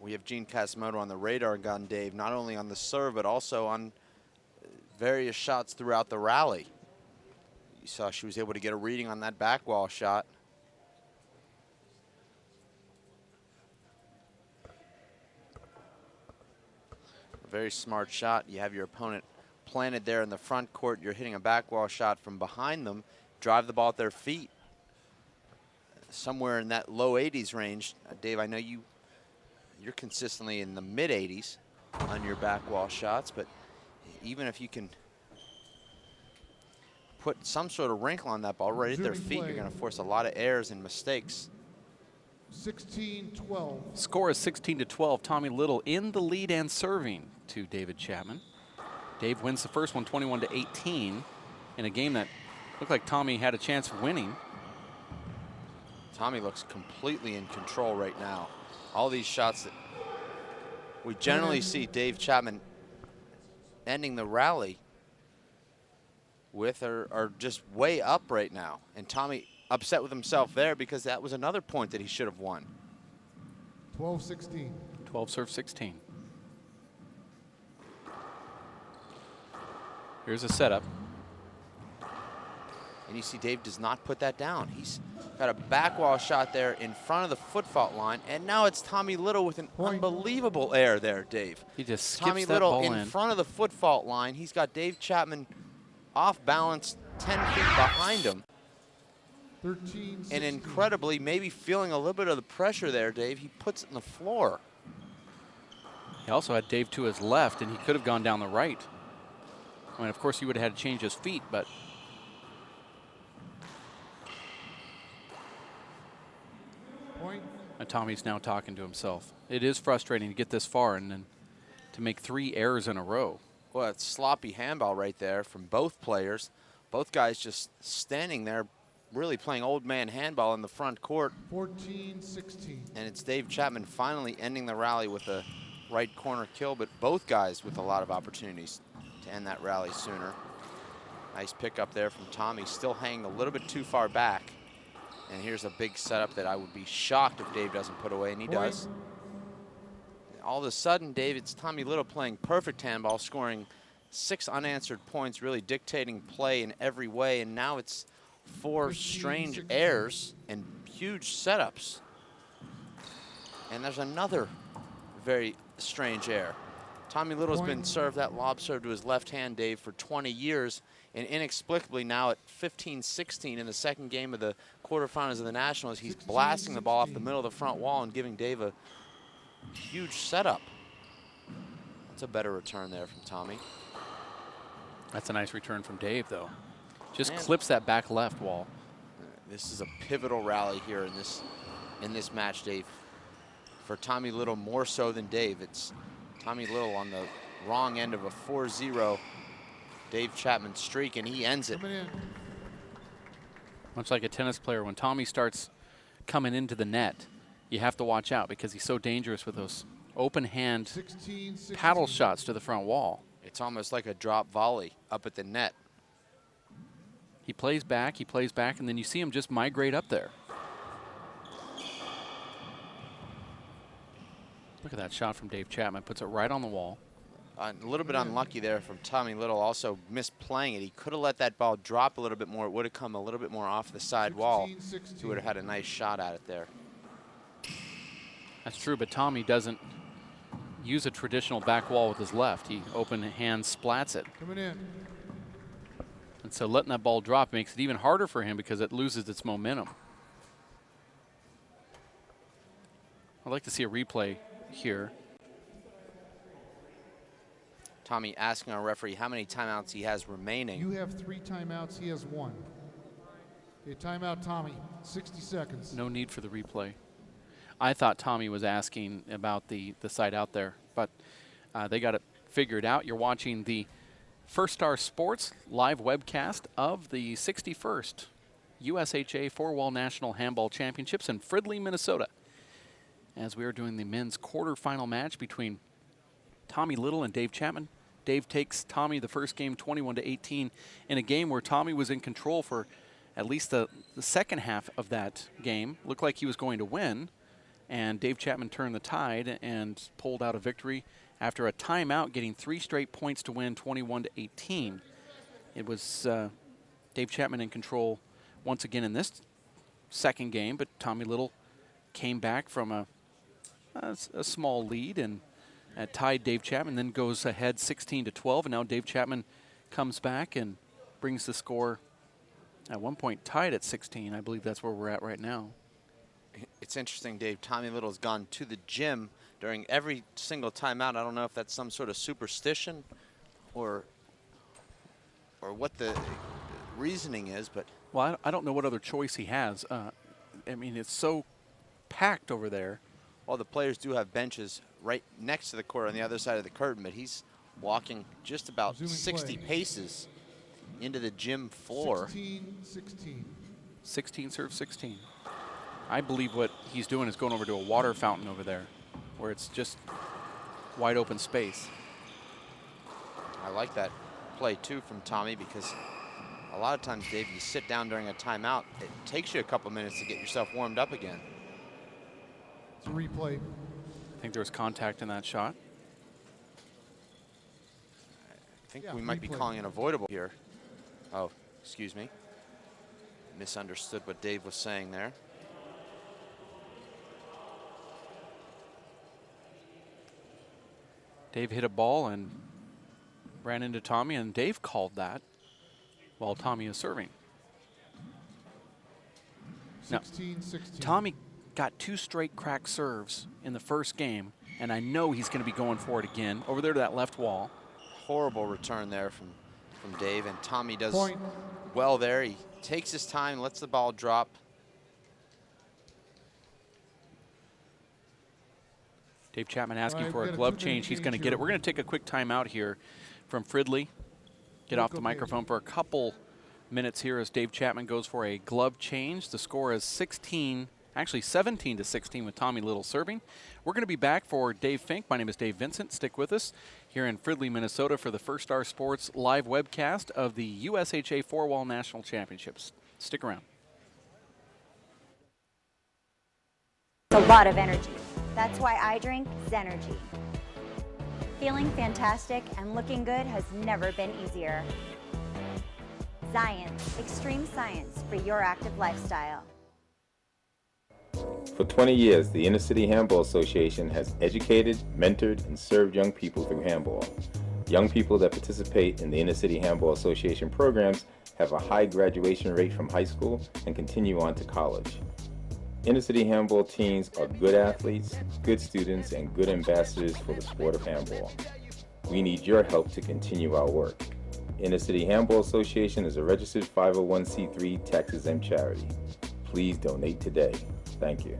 We have Gene Casimoto on the radar gun, Dave, not only on the serve, but also on various shots throughout the rally. You saw she was able to get a reading on that back wall shot. A very smart shot. You have your opponent planted there in the front court. You're hitting a back wall shot from behind them. Drive the ball at their feet. Somewhere in that low 80s range. Dave, I know you're consistently in the mid 80s on your back wall shots, but even if you can put some sort of wrinkle on that ball right at their Resuming feet, play. you're going to force a lot of errors and mistakes. 16-12. Score is 16-12. Tommy Little in the lead and serving to David Chapman. Dave wins the first one 21-18 in a game that looked like Tommy had a chance of winning. Tommy looks completely in control right now. All these shots that we generally see Dave Chapman ending the rally with are just way up right now. And Tommy upset with himself there because that was another point that he should have won. 12-16. 12 serve 16. Here's a setup. And you see Dave does not put that down. He's got a back wall shot there in front of the foot fault line. And now it's Tommy Little with an unbelievable air there, Dave. He just skips Tommy that Little ball in front of the foot fault line. He's got Dave Chapman off balance 10 feet behind him. 13-16. And incredibly, maybe feeling a little bit of the pressure there, Dave, he puts it in the floor. He also had Dave to his left, and he could have gone down the right. I mean, of course, he would have had to change his feet, but Point. and Tommy's now talking to himself. It is frustrating to get this far and then to make 3 errors in a row. Well, it's sloppy handball right there from both players. Both guys just standing there, really playing old man handball in the front court. 14-16. And it's Dave Chapman finally ending the rally with a right corner kill, but both guys with a lot of opportunities to end that rally sooner. Nice pickup there from Tommy, still hanging a little bit too far back. And here's a big setup that I would be shocked if Dave doesn't put away, and he does. All of a sudden, Dave, it's Tommy Little playing perfect handball, scoring 6 unanswered points, really dictating play in every way, and now it's 4 strange errors and huge setups. And there's another very strange error. Tommy Little's been served that lob serve to his left hand, Dave, for 20 years, and inexplicably now at 15-16 in the second game of the quarterfinals of the Nationals, he's blasting the ball off the middle of the front wall and giving Dave a huge setup. That's a better return there from Tommy. That's a nice return from Dave, though. Just Man. clips that back left wall. This is a pivotal rally here in this match, Dave. For Tommy Little more so than Dave. It's Tommy Little on the wrong end of a 4-0 Dave Chapman streak, and he ends it. Coming in. Much like a tennis player, when Tommy starts coming into the net, you have to watch out because he's so dangerous with those open hand 16-16. paddle shots to the front wall. It's almost like a drop volley up at the net. He plays back, and then you see him just migrate up there. Look at that shot from Dave Chapman. Puts it right on the wall. A little bit unlucky there from Tommy Little, also misplaying it. He could have let that ball drop a little bit more. It would have come a little bit more off the side wall. 16-16. He would have had a nice shot at it there. That's true, but Tommy doesn't use a traditional back wall with his left. He open hand splats it. Coming in. And so letting that ball drop makes it even harder for him because it loses its momentum. I'd like to see a replay here. Tommy asking our referee how many timeouts he has remaining. You have 3 timeouts. He has 1. Okay, timeout, Tommy. 60 seconds. No need for the replay. I thought Tommy was asking about the side out there, but they got it figured out. You're watching the First Star Sports live webcast of the 61st USHA Four-Wall National Handball Championships in Fridley, Minnesota, as we are doing the men's quarterfinal match between Tommy Little and Dave Chapman. Dave takes Tommy the first game 21-18 in a game where Tommy was in control for at least the second half of that game. Looked like he was going to win, and Dave Chapman turned the tide and pulled out a victory after a timeout, getting 3 straight points to win 21-18. It was Dave Chapman in control once again in this second game, but Tommy Little came back from a small lead and tied Dave Chapman, then goes ahead 16-12, and now Dave Chapman comes back and brings the score at one point tied at 16. I believe that's where we're at right now. It's interesting, Dave. Tommy Little's gone to the gym during every single timeout. I don't know if that's some sort of superstition or what the reasoning is, but Well, I don't know what other choice he has. I mean, it's so packed over there. Well, the players do have benches right next to the court on the other side of the curtain, but he's walking just about Resuming 60 play. paces into the gym floor. 16-16. 16 serve 16. I believe what he's doing is going over to a water fountain over there where it's just wide open space. I like that play too from Tommy, because a lot of times, Dave, you sit down during a timeout, it takes you a couple minutes to get yourself warmed up again. It's a replay. I think there was contact in that shot. I think we might be calling it avoidable here. Oh, excuse me. Misunderstood what Dave was saying there. Dave hit a ball and ran into Tommy, and Dave called that while Tommy is serving. 16-16. Tommy got 2 straight crack serves in the first game, and I know he's going to be going for it again over there to that left wall. Horrible return there from Dave, and Tommy does Point. well there. He takes his time, lets the ball drop. Dave Chapman asking All right, for we a got a glove 2-minute change. He's change going to get here. it. We're going to take a quick timeout here from Fridley. Get off the Okay. microphone for a couple minutes here as Dave Chapman goes for a glove change. The score is 17-16 with Tommy Little serving. We're going to be back for Dave Fink. My name is Dave Vincent. Stick with us here in Fridley, Minnesota for the First Star Sports live webcast of the USHA Four-Wall National Championships. Stick around. A lot of energy. That's why I drink Zenergy. Feeling fantastic and looking good has never been easier. Science, extreme science for your active lifestyle. For 20 years, the Inner City Handball Association has educated, mentored, and served young people through handball. Young people that participate in the Inner City Handball Association programs have a high graduation rate from high school and continue on to college. Inner City Handball teams are good athletes, good students, and good ambassadors for the sport of handball. We need your help to continue our work. Inner City Handball Association is a registered 501c3 tax-exempt charity. Please donate today. Thank you.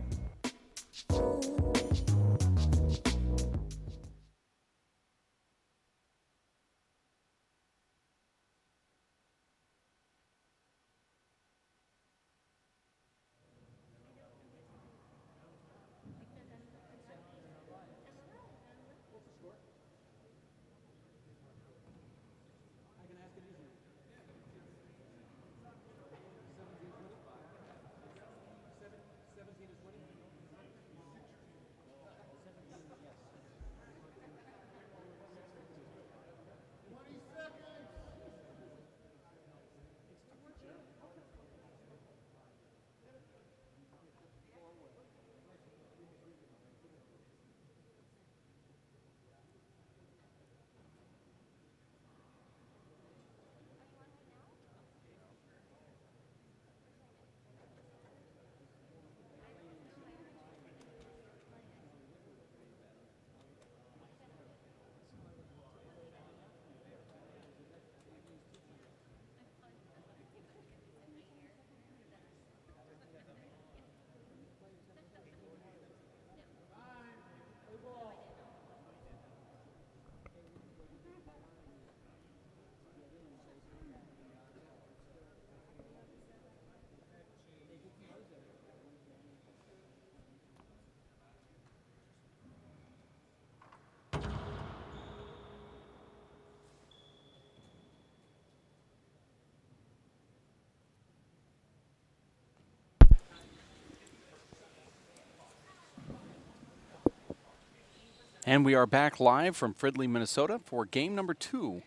And we are back live from Fridley, Minnesota for game number 2.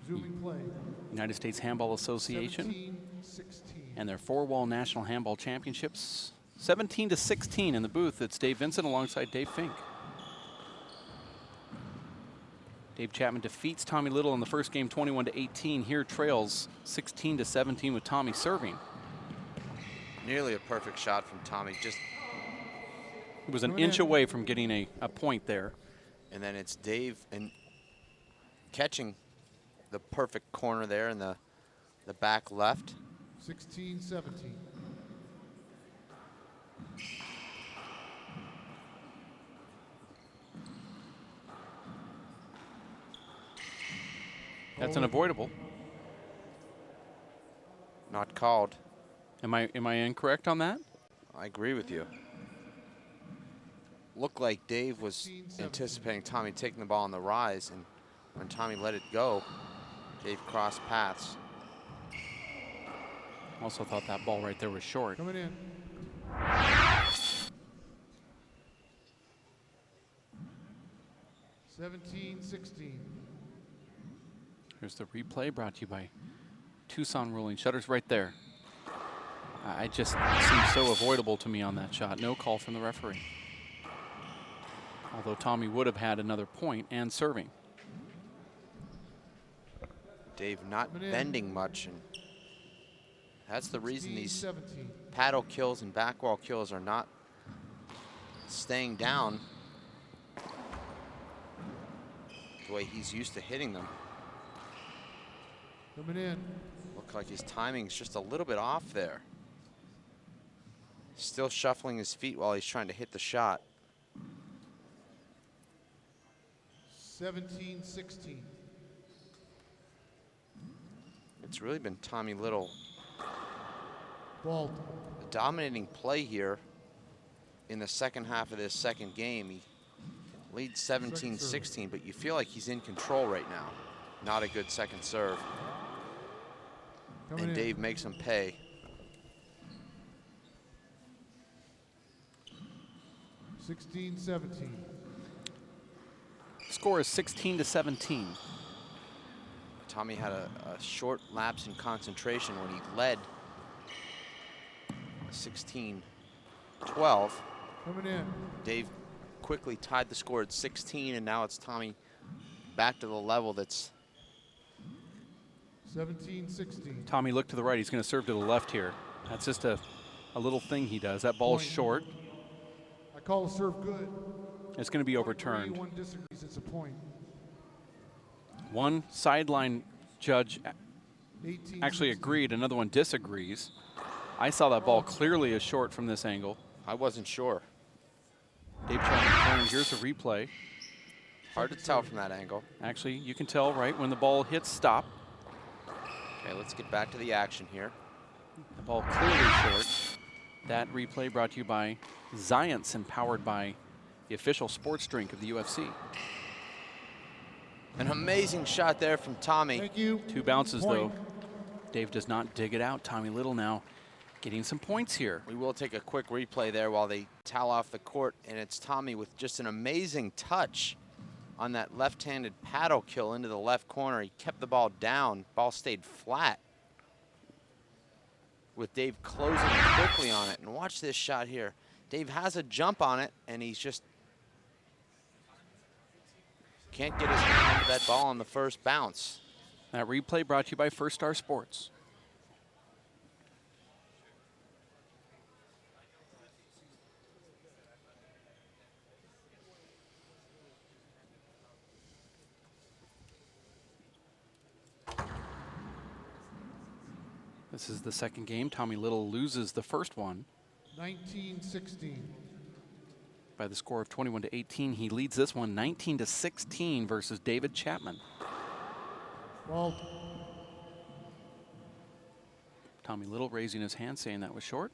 Resuming play. United States Handball Association 17-16. and their Four-Wall National Handball Championships. 17-16 in the booth. It's Dave Vincent alongside Dave Fink. Dave Chapman defeats Tommy Little in the first game 21-18. Here trails 16-17 with Tommy serving. Nearly a perfect shot from Tommy. Just, He was an inch away from getting a point there. and then it's Dave and catching the perfect corner there in the back left. 16-17. That's unavoidable. Not called. Am I incorrect on that? I agree with you. Looked like Dave was anticipating Tommy taking the ball on the rise, and when Tommy let it go, Dave crossed paths. Also thought that ball right there was short. Coming in. (17-16). Here's the replay brought to you by Tucson Rolling Shutters right there. It just seemed so avoidable to me on that shot. No call from the referee. Although Tommy would have had another point and serving. Dave not bending much, and that's the reason these 17. paddle kills and back wall kills are not staying down the way he's used to hitting them. Coming in. Look like his timing's just a little bit off there. Still shuffling his feet while he's trying to hit the shot. 17-16. It's really been Tommy Little Ball. a dominating play here in the second half of this second game. He leads 17-16, but you feel like he's in control right now. Not a good second serve. Coming And in. Dave makes him pay. 16-17. Score is 16-17. Tommy had a short lapse in concentration when he led 16-12. Coming in. Dave quickly tied the score at 16, and now it's Tommy back to the level that's 17-16. Tommy looked to the right. He's going to serve to the left here. That's just a little thing he does. That ball's Point. short. I call a serve good. It's going to be overturned. One disagrees, it's a point. One sideline judge 18, actually 16. agreed. Another one disagrees. I saw that ball clearly as short from this angle. I wasn't sure. Dave Chapman turns. Here's a replay. Hard to tell from that angle. Actually, you can tell right when the ball hits stop. Okay, let's get back to the action here. The ball clearly short. That replay brought to you by Zions and powered by the official sports drink of the UFC. An amazing shot there from Tommy. Thank you. Two bounces, Point. though. Dave does not dig it out. Tommy Little now getting some points here. We will take a quick replay there while they towel off the court, and it's Tommy with just an amazing touch on that left-handed paddle kill into the left corner. He kept the ball down. Ball stayed flat with Dave closing quickly on it. And watch this shot here. Dave has a jump on it, and he's just can't get his hand into that ball on the first bounce. That replay brought to you by First Star Sports. This is the second game. Tommy Little loses the first one 19-16. by the score of 21-18. He leads this one 19-16 versus David Chapman. Ball. Tommy Little raising his hand saying that was short.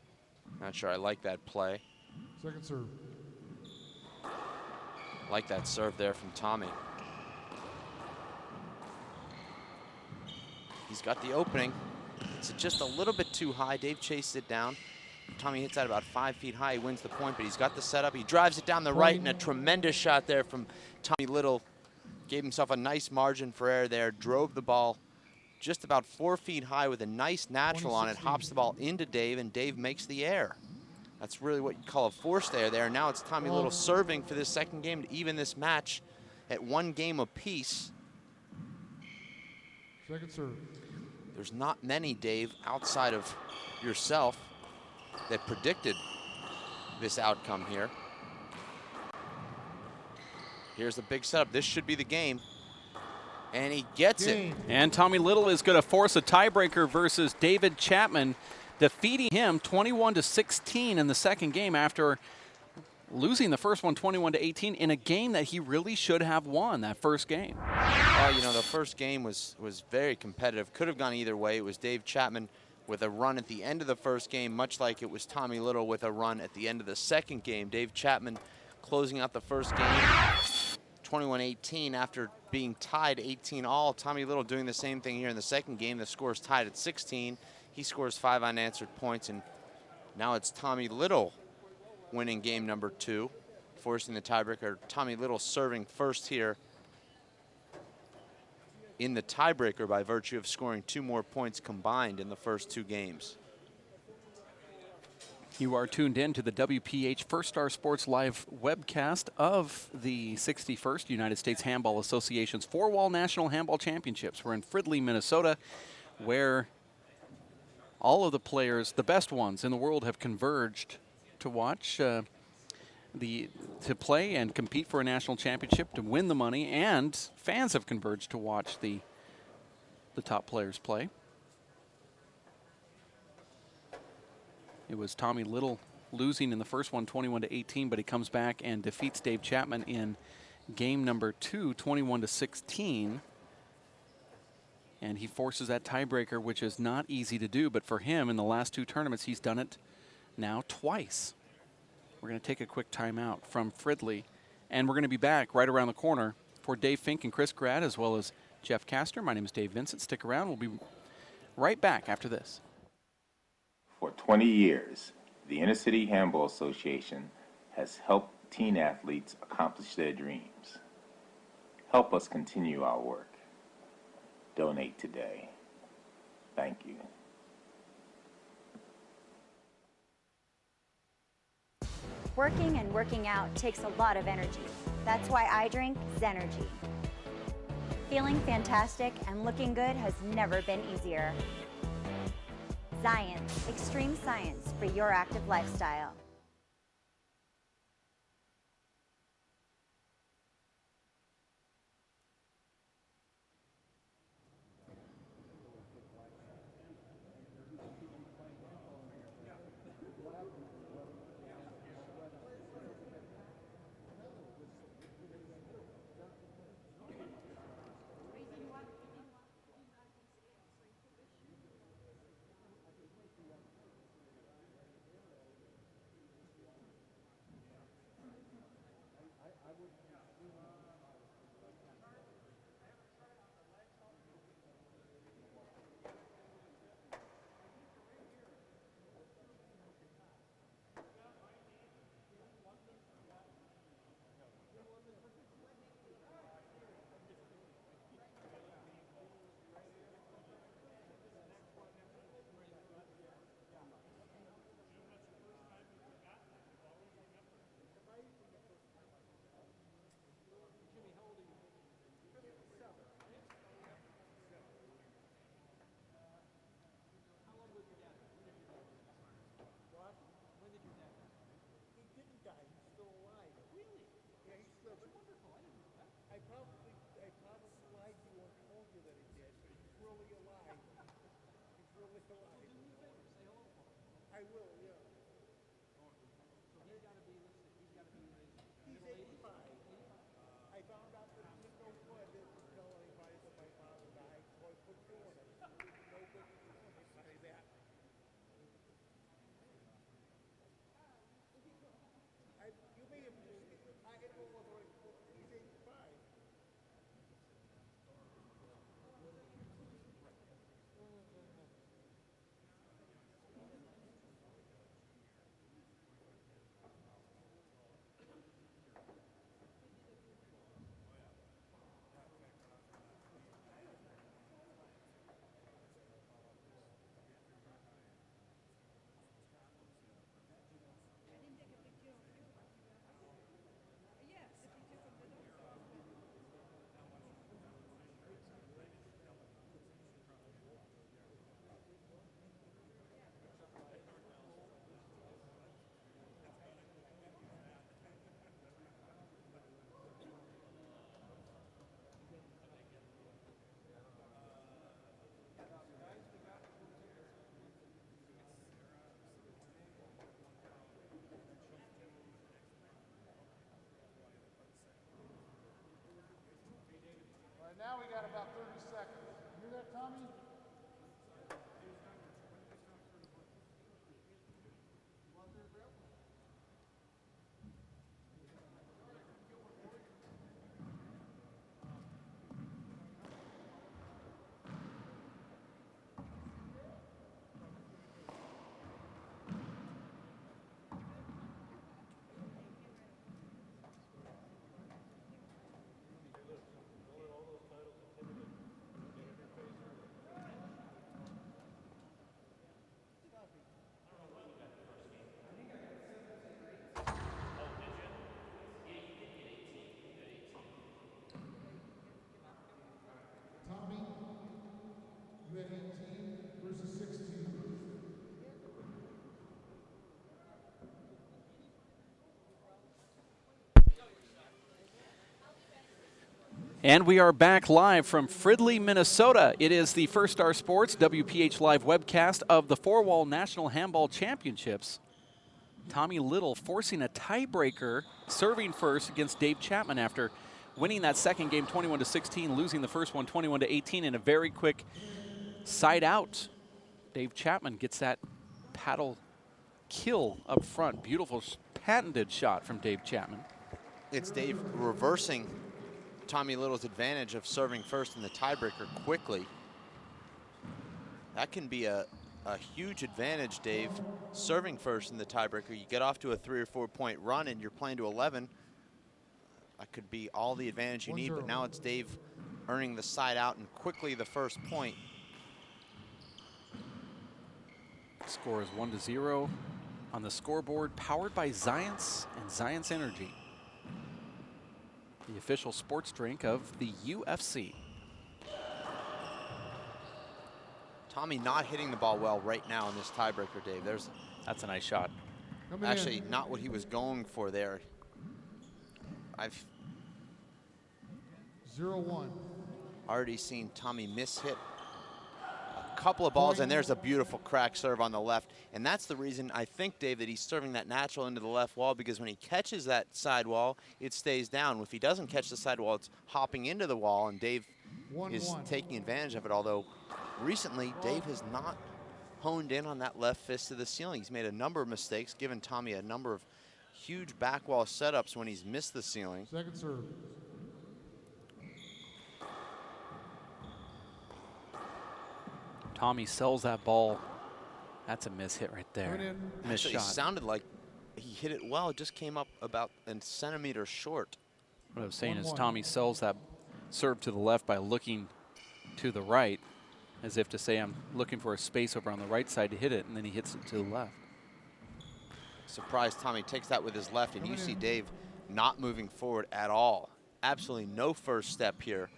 Not sure I like that play. Second serve. Like that serve there from Tommy. He's got the opening. It's just a little bit too high. Dave chased it down. Tommy hits that about 5 feet high. He wins the point, but he's got the setup. He drives it down the right, and a tremendous shot there from Tommy Little. Gave himself a nice margin for error there. Drove the ball just about 4 feet high with a nice natural on it. Hops the ball into Dave, and Dave makes the air. That's really what you call a forced air there. Now it's Tommy Little serving for this second game to even this match at 1 game apiece. Second serve. There's not many, Dave, outside of yourself that predicted this outcome here. Here's the big setup. This should be the game. And he gets it. And Tommy Little is going to force a tiebreaker versus David Chapman, defeating him 21-16 in the second game after losing the first one 21-18 in a game that he really should have won, that first game. Well, you know, the first game was very competitive. Could have gone either way. It was Dave Chapman with a run at the end of the first game, much like it was Tommy Little with a run at the end of the second game. Dave Chapman closing out the first game 21-18 after being tied 18-all. Tommy Little doing the same thing here in the second game. The score is tied at 16. He scores 5 unanswered points, and now it's Tommy Little winning game number 2, forcing the tiebreaker. Tommy Little serving first here in the tiebreaker by virtue of scoring 2 more points combined in the first 2 games. You are tuned in to the WPH First Star Sports Live webcast of the 61st United States Handball Association's Four-Wall National Handball Championships. We're in Fridley, Minnesota, where all of the players, the best ones in the world, have converged to watch, to play and compete for a national championship, to win the money, and fans have converged to watch the top players play. It was Tommy Little losing in the first one 21-18, but he comes back and defeats Dave Chapman in game number 2, 21-16. And he forces that tiebreaker, which is not easy to do, but for him in the last 2 tournaments, he's done it now twice. We're going to take a quick timeout from Fridley, and we're going to be back right around the corner for Dave Fink and Chris Grad, as well as Jeff Castor. My name is Dave Vincent. Stick around. We'll be right back after this. For 20 years, the Inner City Handball Association has helped teen athletes accomplish their dreams. Help us continue our work. Donate today. Thank you. Working and working out takes a lot of energy. That's why I drink Zenergy. Feeling fantastic and looking good has never been easier. Science, extreme science for your active lifestyle. And we are back live from Fridley, Minnesota. It is the First Star Sports WPH Live webcast of the Four-Wall National Handball Championships. Tommy Little forcing a tiebreaker, serving first against Dave Chapman after winning that second game 21-16, losing the first one 21-18 in a very quick side out. Dave Chapman gets that paddle kill up front. Beautiful patented shot from Dave Chapman. It's Dave reversing Tommy Little's advantage of serving first in the tiebreaker quickly. That can be a huge advantage, Dave, serving first in the tiebreaker. You get off to a 3 or 4 point run and you're playing to 11. That could be all the advantage you need, but now it's Dave earning the side out and quickly the first point. Score is 1-0 on the scoreboard, powered by Zions and Zions Energy, the official sports drink of the UFC. Tommy not hitting the ball well right now in this tiebreaker, Dave. That's a nice shot. Actually not what he was going for there. I've 0-1. already seen Tommy miss-hit a couple of balls, and there's a beautiful crack serve on the left. And that's the reason I think, Dave, that he's serving that natural into the left wall, because when he catches that sidewall, it stays down. If he doesn't catch the sidewall, it's hopping into the wall, and Dave is taking advantage of it, although recently Dave has not honed in on that left fist to the ceiling. He's made a number of mistakes, given Tommy a number of huge back wall setups when he's missed the ceiling. Second serve. Tommy sells that ball. That's a miss hit right there. Miss Actually, shot. It sounded like he hit it well. It just came up about a centimeter short. What I was saying is Tommy sells that serve to the left by looking to the right, as if to say, I'm looking for a space over on the right side to hit it, and then he hits it to the left. Surprised Tommy takes that with his left, and you see Dave not moving forward at all. Absolutely no first step here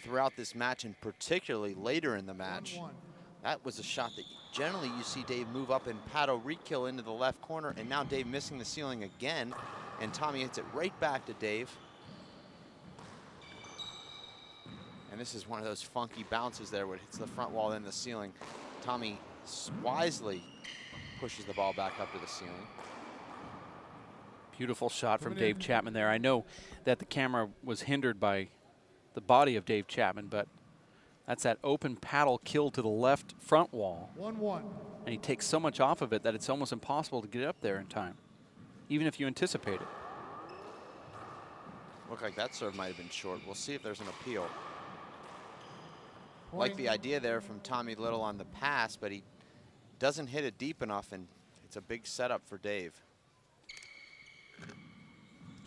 throughout this match, and particularly later in the match. That was a shot that generally you see Dave move up and paddle re-kill into the left corner, and now Dave missing the ceiling again, and Tommy hits it right back to Dave. And this is one of those funky bounces there where it hits the front wall then the ceiling. Tommy wisely pushes the ball back up to the ceiling. Beautiful shot from Dave Chapman there. I know that the camera was hindered by the body of Dave Chapman, but that's that open paddle kill to the left front wall. 1-1. And he takes so much off of it that it's almost impossible to get up there in time, even if you anticipate it. Looked like that serve might have been short. We'll see if there's an appeal. Like the idea there from Tommy Little on the pass, but he doesn't hit it deep enough, and it's a big setup for Dave.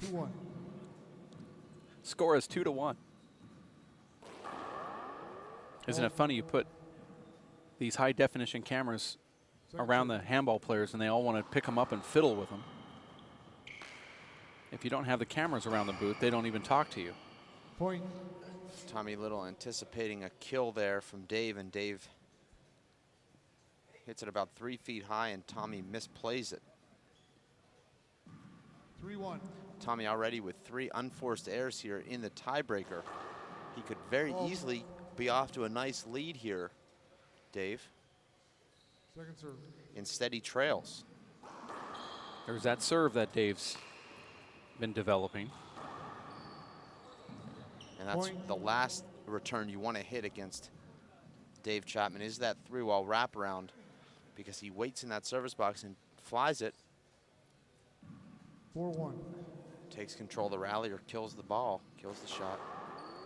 2-1. Score is 2-1. Isn't it funny you put these high definition cameras around the handball players and they all want to pick them up and fiddle with them? If you don't have the cameras around the booth, they don't even talk to you. Point. Tommy Little anticipating a kill there from Dave, and Dave hits it about 3 feet high, and Tommy misplays it. 3-1. Tommy already with 3 unforced errors here in the tiebreaker. He could very easily be off to a nice lead here, Dave. Second serve. Instead, he trails. There's that serve that Dave's been developing. And that's the last return you want to hit against Dave Chapman, is that 3-wall wraparound, because he waits in that service box and flies it. 4-1. Takes control of the rally or kills the ball, kills the shot.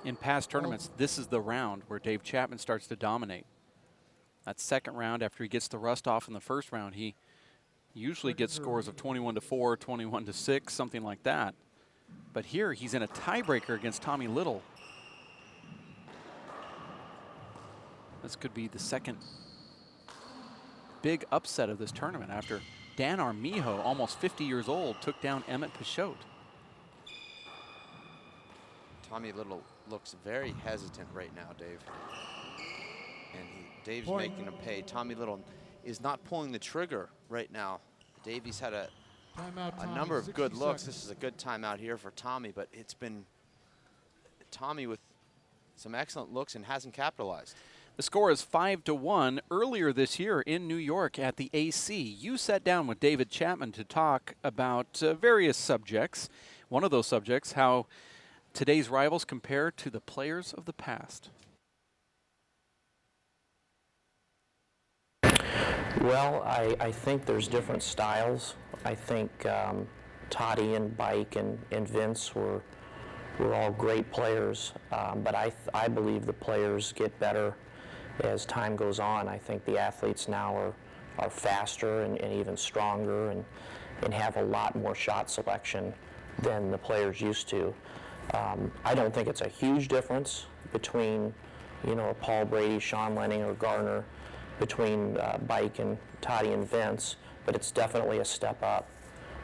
In past tournaments, this is the round where Dave Chapman starts to dominate. That second round, after he gets the rust off in the first round, he usually gets scores of 21-4, 21-6, something like that. But here, he's in a tiebreaker against Tommy Little. This could be the second big upset of this tournament after Dan Armijo, almost 50 years old, took down Emmett Pichot. Tommy Little looks very hesitant right now, Dave. And Dave's making him pay. Tommy Little is not pulling the trigger right now. Davey's had a number of good looks. This is a good timeout here for Tommy, but it's been Tommy with some excellent looks and hasn't capitalized. The score is 5-1. Earlier this year in New York at the AC, you sat down with David Chapman to talk about various subjects. One of those subjects, how today's rivals compare to the players of the past. Well, I think there's different styles. I think Toddy and Bike and Vince were all great players, but I believe the players get better as time goes on. I think the athletes now are faster and even stronger and have a lot more shot selection than the players used to. I don't think it's a huge difference between, you know, Paul Brady, Sean Lenning, or Garner, between Bike and Toddy and Vince, but it's definitely a step up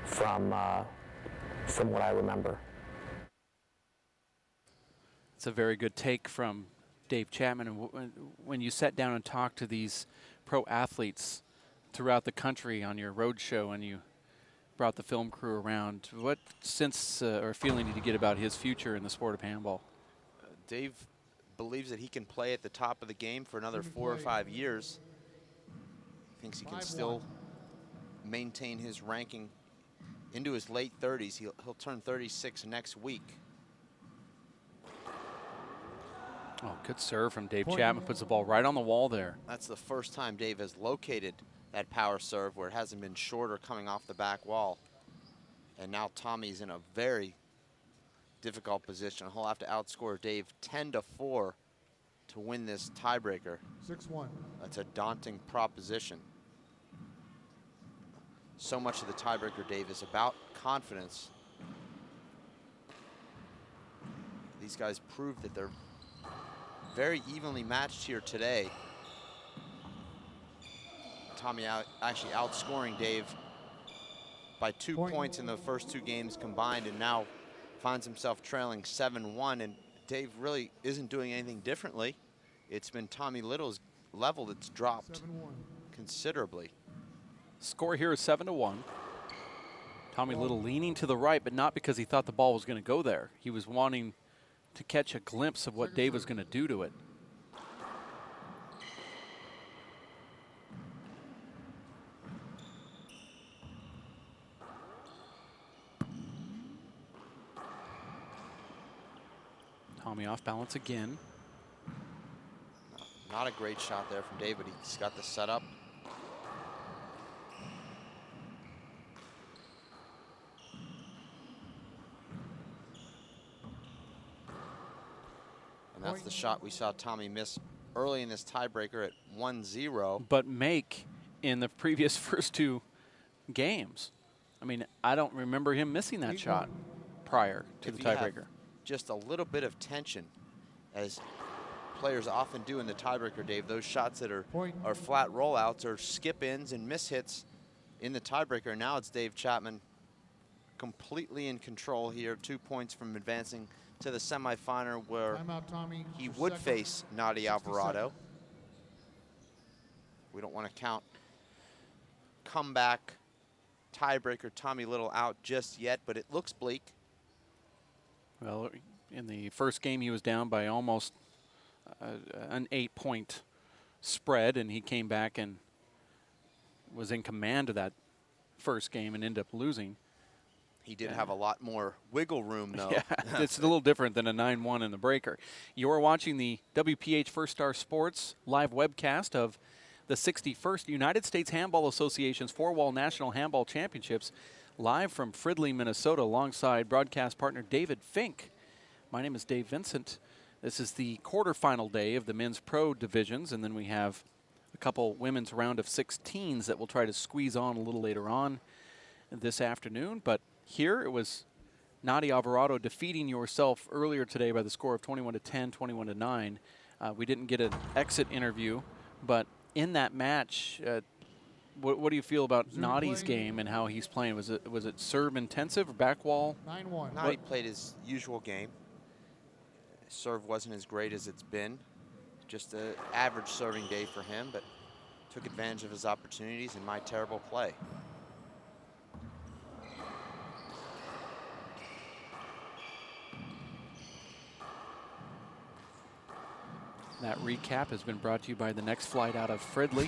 from what I remember. It's a very good take from Dave Chapman. And when you sat down and talked to these pro athletes throughout the country on your road show and you brought the film crew around, what sense or feeling did you get about his future in the sport of handball? Dave believes that he can play at the top of the game for another 4 or 5 years. Thinks he can still maintain his ranking into his late 30s. He'll turn 36 next week. Oh, good serve from Dave Chapman. Puts the ball right on the wall there. That's the first time Dave has located that power serve where it hasn't been shorter coming off the back wall. And now Tommy's in a very difficult position. He'll have to outscore Dave 10-4 to win this tiebreaker. 6-1. That's a daunting proposition. So much of the tiebreaker, Dave, is about confidence. These guys proved that they're very evenly matched here today. Tommy actually outscoring Dave by 2 points in the first 2 games combined, and now finds himself trailing 7-1, and Dave really isn't doing anything differently. It's been Tommy Little's level that's dropped considerably. Score here is 7-1. Tommy Little leaning to the right, but not because he thought the ball was going to go there. He was wanting to catch a glimpse of what Dave was going to do to it. Tommy off balance again. Not a great shot there from Dave, but he's got the setup. And that's the shot we saw Tommy miss early in this tiebreaker at 1-0. But make in the previous first 2 games. I mean, I don't remember him missing that shot prior to the tiebreaker. Just a little bit of tension, as players often do in the tiebreaker, Dave. Those shots that are flat rollouts or skip-ins and miss-hits in the tiebreaker. Now it's Dave Chapman completely in control here, 2 points from advancing to the semifinal, where he would face Nadi Alvarado. We don't want to count comeback tiebreaker Tommy Little out just yet, but it looks bleak. Well, in the first game, he was down by almost an 8-point spread, and he came back and was in command of that first game and ended up losing. He did have a lot more wiggle room, though. Yeah, it's a little different than a 9-1 in the breaker. You're watching the WPH First Star Sports live webcast of the 61st United States Handball Association's 4-Wall National Handball Championships, live from Fridley, Minnesota, alongside broadcast partner David Fink. My name is Dave Vincent. This is the quarterfinal day of the men's pro divisions, and then we have a couple women's round of 16s that we'll try to squeeze on a little later on this afternoon. But here it was Nadi Alvarado defeating yourself earlier today by the score of 21-10, 21-9. We didn't get an exit interview, but in that match, what do you feel about Nadi's game and how he's playing? Was it serve intensive or back wall? 9-1. Nadi played his usual game. Serve wasn't as great as it's been. Just an average serving day for him, but took advantage of his opportunities in my terrible play. That recap has been brought to you by the next flight out of Fridley.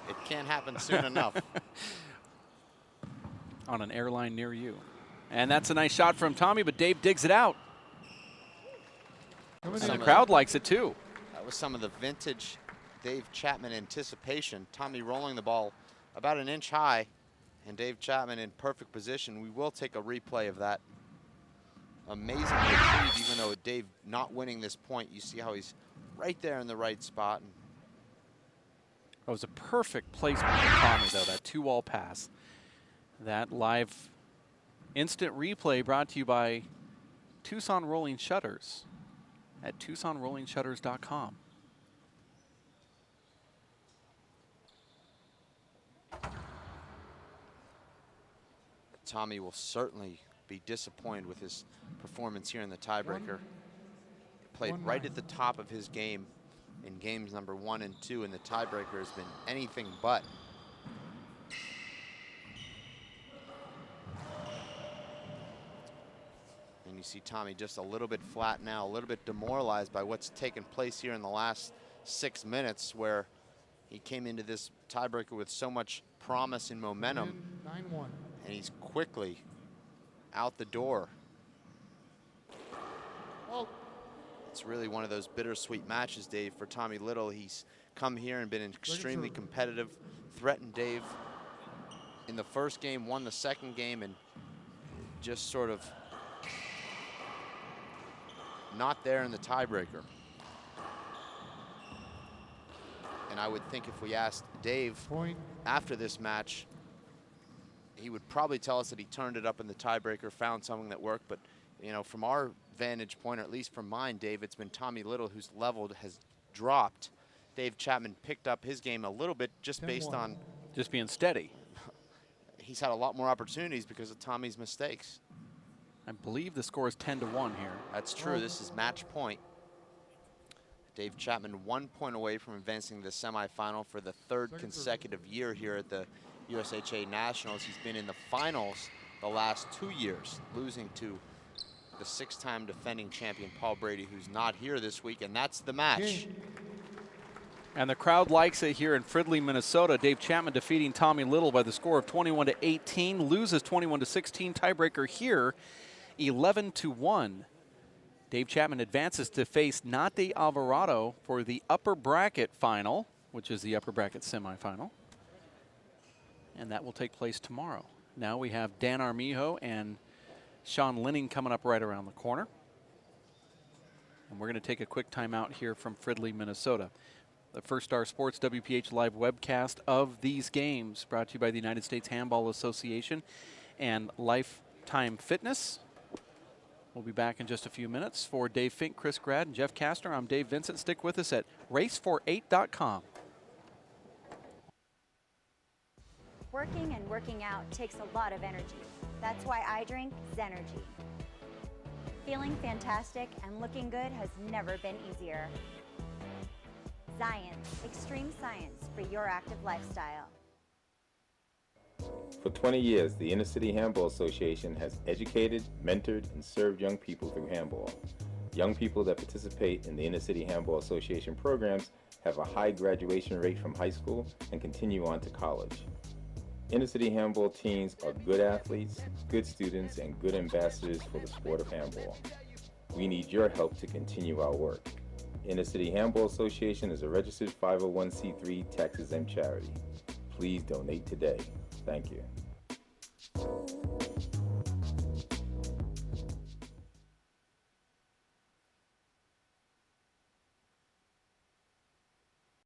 It can't happen soon enough. On an airline near you. And that's a nice shot from Tommy, but Dave digs it out. And the crowd likes it too. That was some of the vintage Dave Chapman anticipation. Tommy rolling the ball about an inch high, and Dave Chapman in perfect position. We will take a replay of that amazing retrieve, even though Dave not winning this point. You see how he's right there in the right spot. It was a perfect placement for Tommy, though, that two-wall pass. That live instant replay brought to you by Tucson Rolling Shutters at TucsonRollingShutters.com. Tommy will certainly be disappointed with his performance here in the tiebreaker. Played right at the top of his game in games number 1 and 2, and the tiebreaker has been anything but. And you see Tommy just a little bit flat now, a little bit demoralized by what's taken place here in the last 6 minutes, where he came into this tiebreaker with so much promise and momentum. 9-1. And he's quickly out the door. Oh. It's really one of those bittersweet matches, Dave, for Tommy Little. He's come here and been extremely competitive, threatened Dave in the first game, won the second game, and just sort of not there in the tiebreaker. And I would think if we asked Dave after this match, he would probably tell us that he turned it up in the tiebreaker, found something that worked. But, you know, from our vantage point, or at least from mine, Dave, it's been Tommy Little who's leveled, has dropped. Dave Chapman picked up his game a little bit just based on just being steady. He's had a lot more opportunities because of Tommy's mistakes. I believe the score is 10-1 here. That's true. This is match point. Dave Chapman 1 point away from advancing to the semifinal for the third consecutive year here at the USHA Nationals. He's been in the finals the last 2 years, losing to the 6-time defending champion Paul Brady, who's not here this week, and that's the match. And the crowd likes it here in Fridley, Minnesota. Dave Chapman defeating Tommy Little by the score of 21-18, loses 21-16. Tiebreaker here, 11-1. Dave Chapman advances to face Nate Alvarado for the upper bracket final, which is the upper bracket semifinal. And that will take place tomorrow. Now we have Dan Armijo and Sean Linning coming up right around the corner. And we're going to take a quick timeout here from Fridley, Minnesota. The First Star Sports WPH live webcast of these games brought to you by the United States Handball Association and Lifetime Fitness. We'll be back in just a few minutes. For Dave Fink, Chris Grad, and Jeff Kastner, I'm Dave Vincent. Stick with us at race48.com. Working and working out takes a lot of energy. That's why I drink Zenergy. Feeling fantastic and looking good has never been easier. Science, extreme science for your active lifestyle. For 20 years, the Inner City Handball Association has educated, mentored, and served young people through handball. Young people that participate in the Inner City Handball Association programs have a high graduation rate from high school and continue on to college. Inner City Handball teams are good athletes, good students, and good ambassadors for the sport of handball. We need your help to continue our work. Inner City Handball Association is a registered 501c3 tax-exempt charity. Please donate today. Thank you.